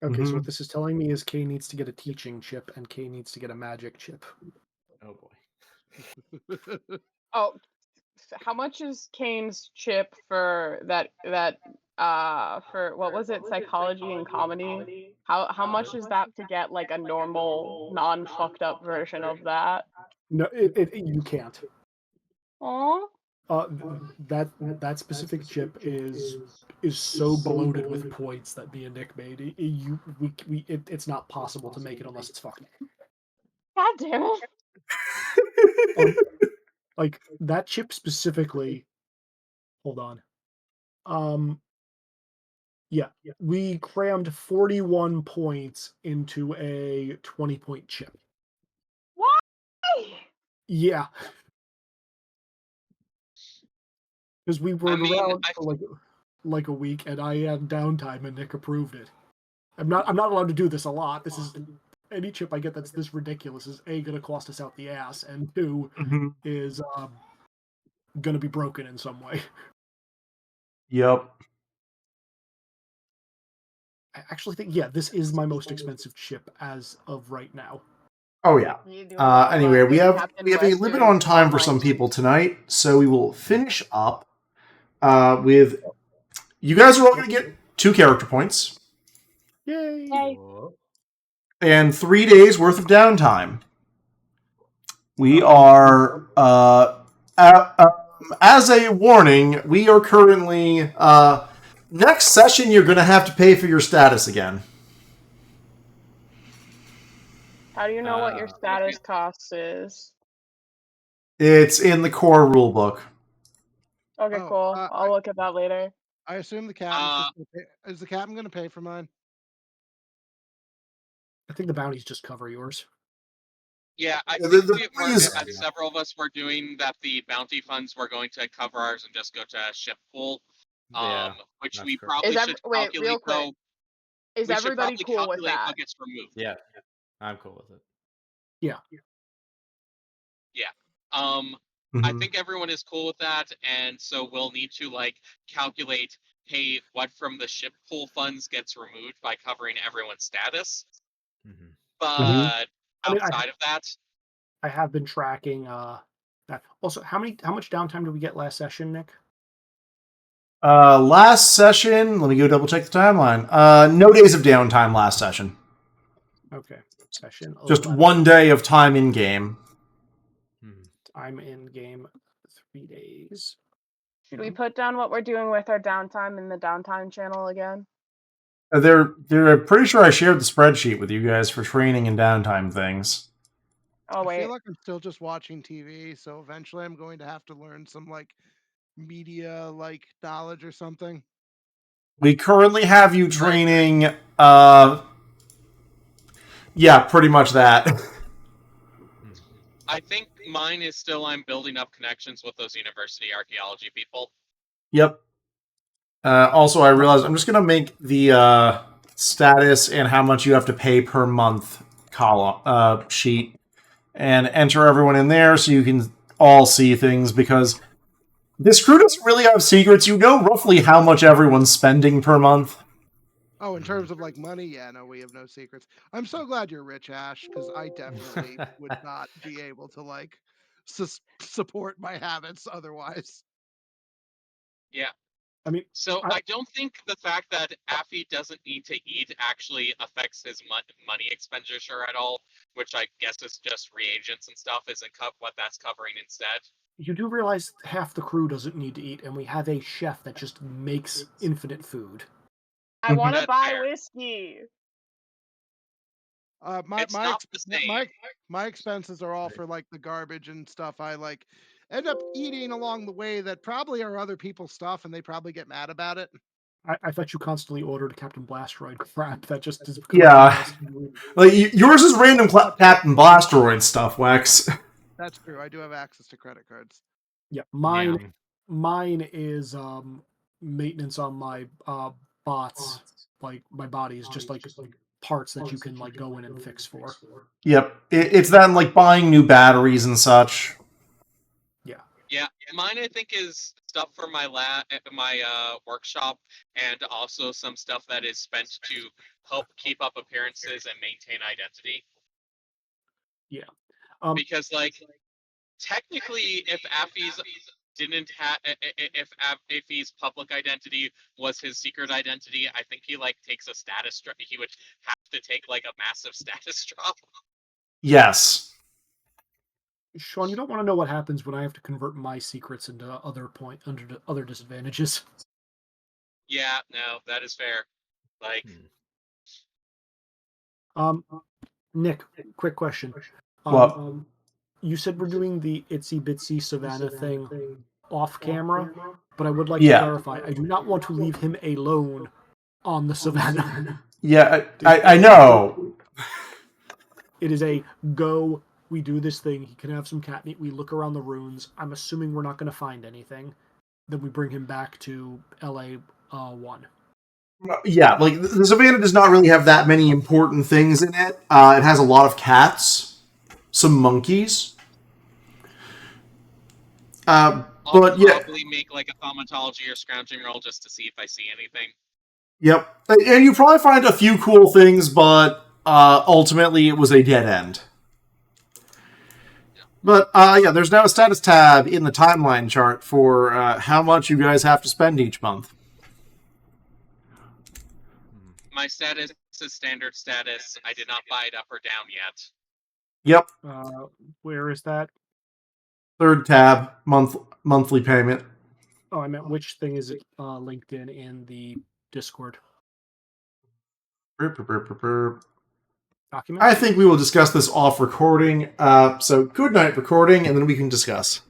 Okay, so Mhm. what this is telling me is Kay needs to get a teaching chip and Kay needs to get a magic chip. Oh boy. Oh, how much is Kane's chip for that for what was it, psychology and comedy? How much is that to get like a normal non fucked up version of that? No, you can't. Aw. That specific chip is so bloated with points that me and Nick made. It's not possible to make it unless it's fucking. God damn it. Like that chip specifically. Hold on. Yeah, we crammed 41 points into a 20-point chip. Why? Yeah, because we were I mean, around for like a week, and I had downtime, and Nick approved it. I'm not allowed to do this a lot. This is any chip I get that's this ridiculous is A, gonna cost us out the ass, and 2 Mhm. is gonna be broken in some way. Yep. I actually think this is my most expensive chip as of right now. Oh yeah. You do have Anyway, we good have Captain a limit Western on time for online some chip. people tonight, so we will finish up with you guys are all going to get 2 character points Yay! Yay. and 3 days worth of downtime. We Oh. are as a warning, we are currently next session you're going to have to pay for your status again. How do you know what your status cost is? It's in the core rulebook. Okay, Oh, cool. I'll look at that later. I assume the captain's just gonna pay. Is the captain going to pay for mine? I think the bounties just cover yours. yeah, I The think bounties- several of us were doing that. The bounty funds were going to cover ours and just go to ship pool. Yeah, Which that's we correct. probably should Wait, calculate real quick. though. Is We should everybody probably cool with calculate that? what gets removed. Yeah, I'm cool with it. Yeah. Yeah. I Mhm. think everyone is cool with that, and so we'll need to like calculate, hey, what from the ship pool funds gets removed by covering everyone's status. Mhm. But I mean, outside of that, I have been tracking that. Also, how much downtime did we get last session, Nick? Last session, let me go double check the timeline. No days of downtime last session. Okay, session. Just 11. 1 day of time in game. Mhm. I'm in game 3 days. Should we put down what we're doing with our downtime in the downtime channel again? They're pretty sure I shared the spreadsheet with you guys for training and downtime things. Oh I wait. feel like I'm still just watching TV, so eventually I'm going to have to learn some like media like knowledge or something. We currently have you training yeah, pretty much that. I think mine is still I'm building up connections with those university archaeology people. Yep. Also, I realized I'm just going to make the status and how much you have to pay per month column sheet and enter everyone in there so you can all see things because this crew doesn't really have secrets. You know roughly how much everyone's spending per month. Oh, in terms of like money, yeah, no, we have no secrets. I'm so glad you're rich, Ash, because I definitely would not be able to like support my habits otherwise. Yeah. I mean, So I don't think the fact that Affy doesn't need to eat actually affects his money expenditure at all, which I guess is just reagents and stuff. Isn't what that's covering instead? you do realize half the crew doesn't need to eat, and we have a chef that just makes infinite food. I want to That's buy fair. whiskey. My It's my not ex- the same. my expenses are all for like the garbage and stuff. I like end up eating along the way that probably are other people's stuff, and they probably get mad about it. I thought you constantly ordered Captain Blasteroid crap that just is Yeah. Like yours is random Captain Blasteroid stuff, Wax. That's true. I do have access to credit cards. Yeah, mine is maintenance on my bots. Like my body is just like parts that you can like go in and fix for. Yep, it's then like buying new batteries and such. Yeah, mine I think is stuff for my workshop, and also some stuff that is spent to help keep up appearances and maintain identity. Yeah. Because like technically, if Affy's didn't have if he's public identity was his secret identity, I think he like takes a status drop. He would have to take like a massive status drop. Yes. Sean, you don't want to know what happens when I have to convert my secrets into other disadvantages. Yeah, no, that is fair. Like, Nick, quick question. What? You said we're doing the Itsy-bitsy Savannah thing off camera, but I would like Yeah. to clarify. I do not want to leave him alone on the Savannah. Yeah, I know. It is a go, we do this thing, he can have some cat meat, we look around the ruins. I'm assuming we're not going to find anything. Then we bring him back to LA 1. Yeah, like the Savannah does not really have that many important things in it. It has a lot of cats, some monkeys. I'll But yeah, probably make like a thaumatology or scrounging roll just to see if I see anything. yep. And you probably find a few cool things, but ultimately it was a dead end. But yeah, there's now a status tab in the timeline chart for how much you guys have to spend each month. My status is standard status. I did not buy it up or down yet. Yep. Where is that? Third tab, monthly payment. Oh, I meant which thing is it linked in the Discord document? I think we will discuss this off recording. So good night recording, and then we can discuss.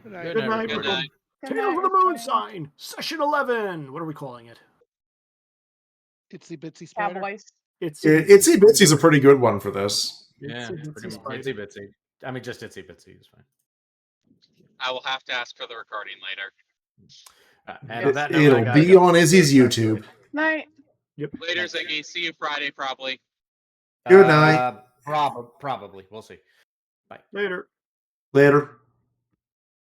Good night. Good night, Good everyone. night. Tales of the Moonshine, Session 11. What are we calling it? Itsy-bitsy Spider. Cowboys. Itsy-bitsy is a pretty good one for this. Yeah, pretty much. Itsy-bitsy. I mean, just Itsy-bitsy is fine. I will have to ask for the recording later. And on that note, It'll be on Izzy's YouTube. Night. Yep. Later, Ziggy. See you Friday, probably. Good night. Probably. We'll see. Bye. Later. Later.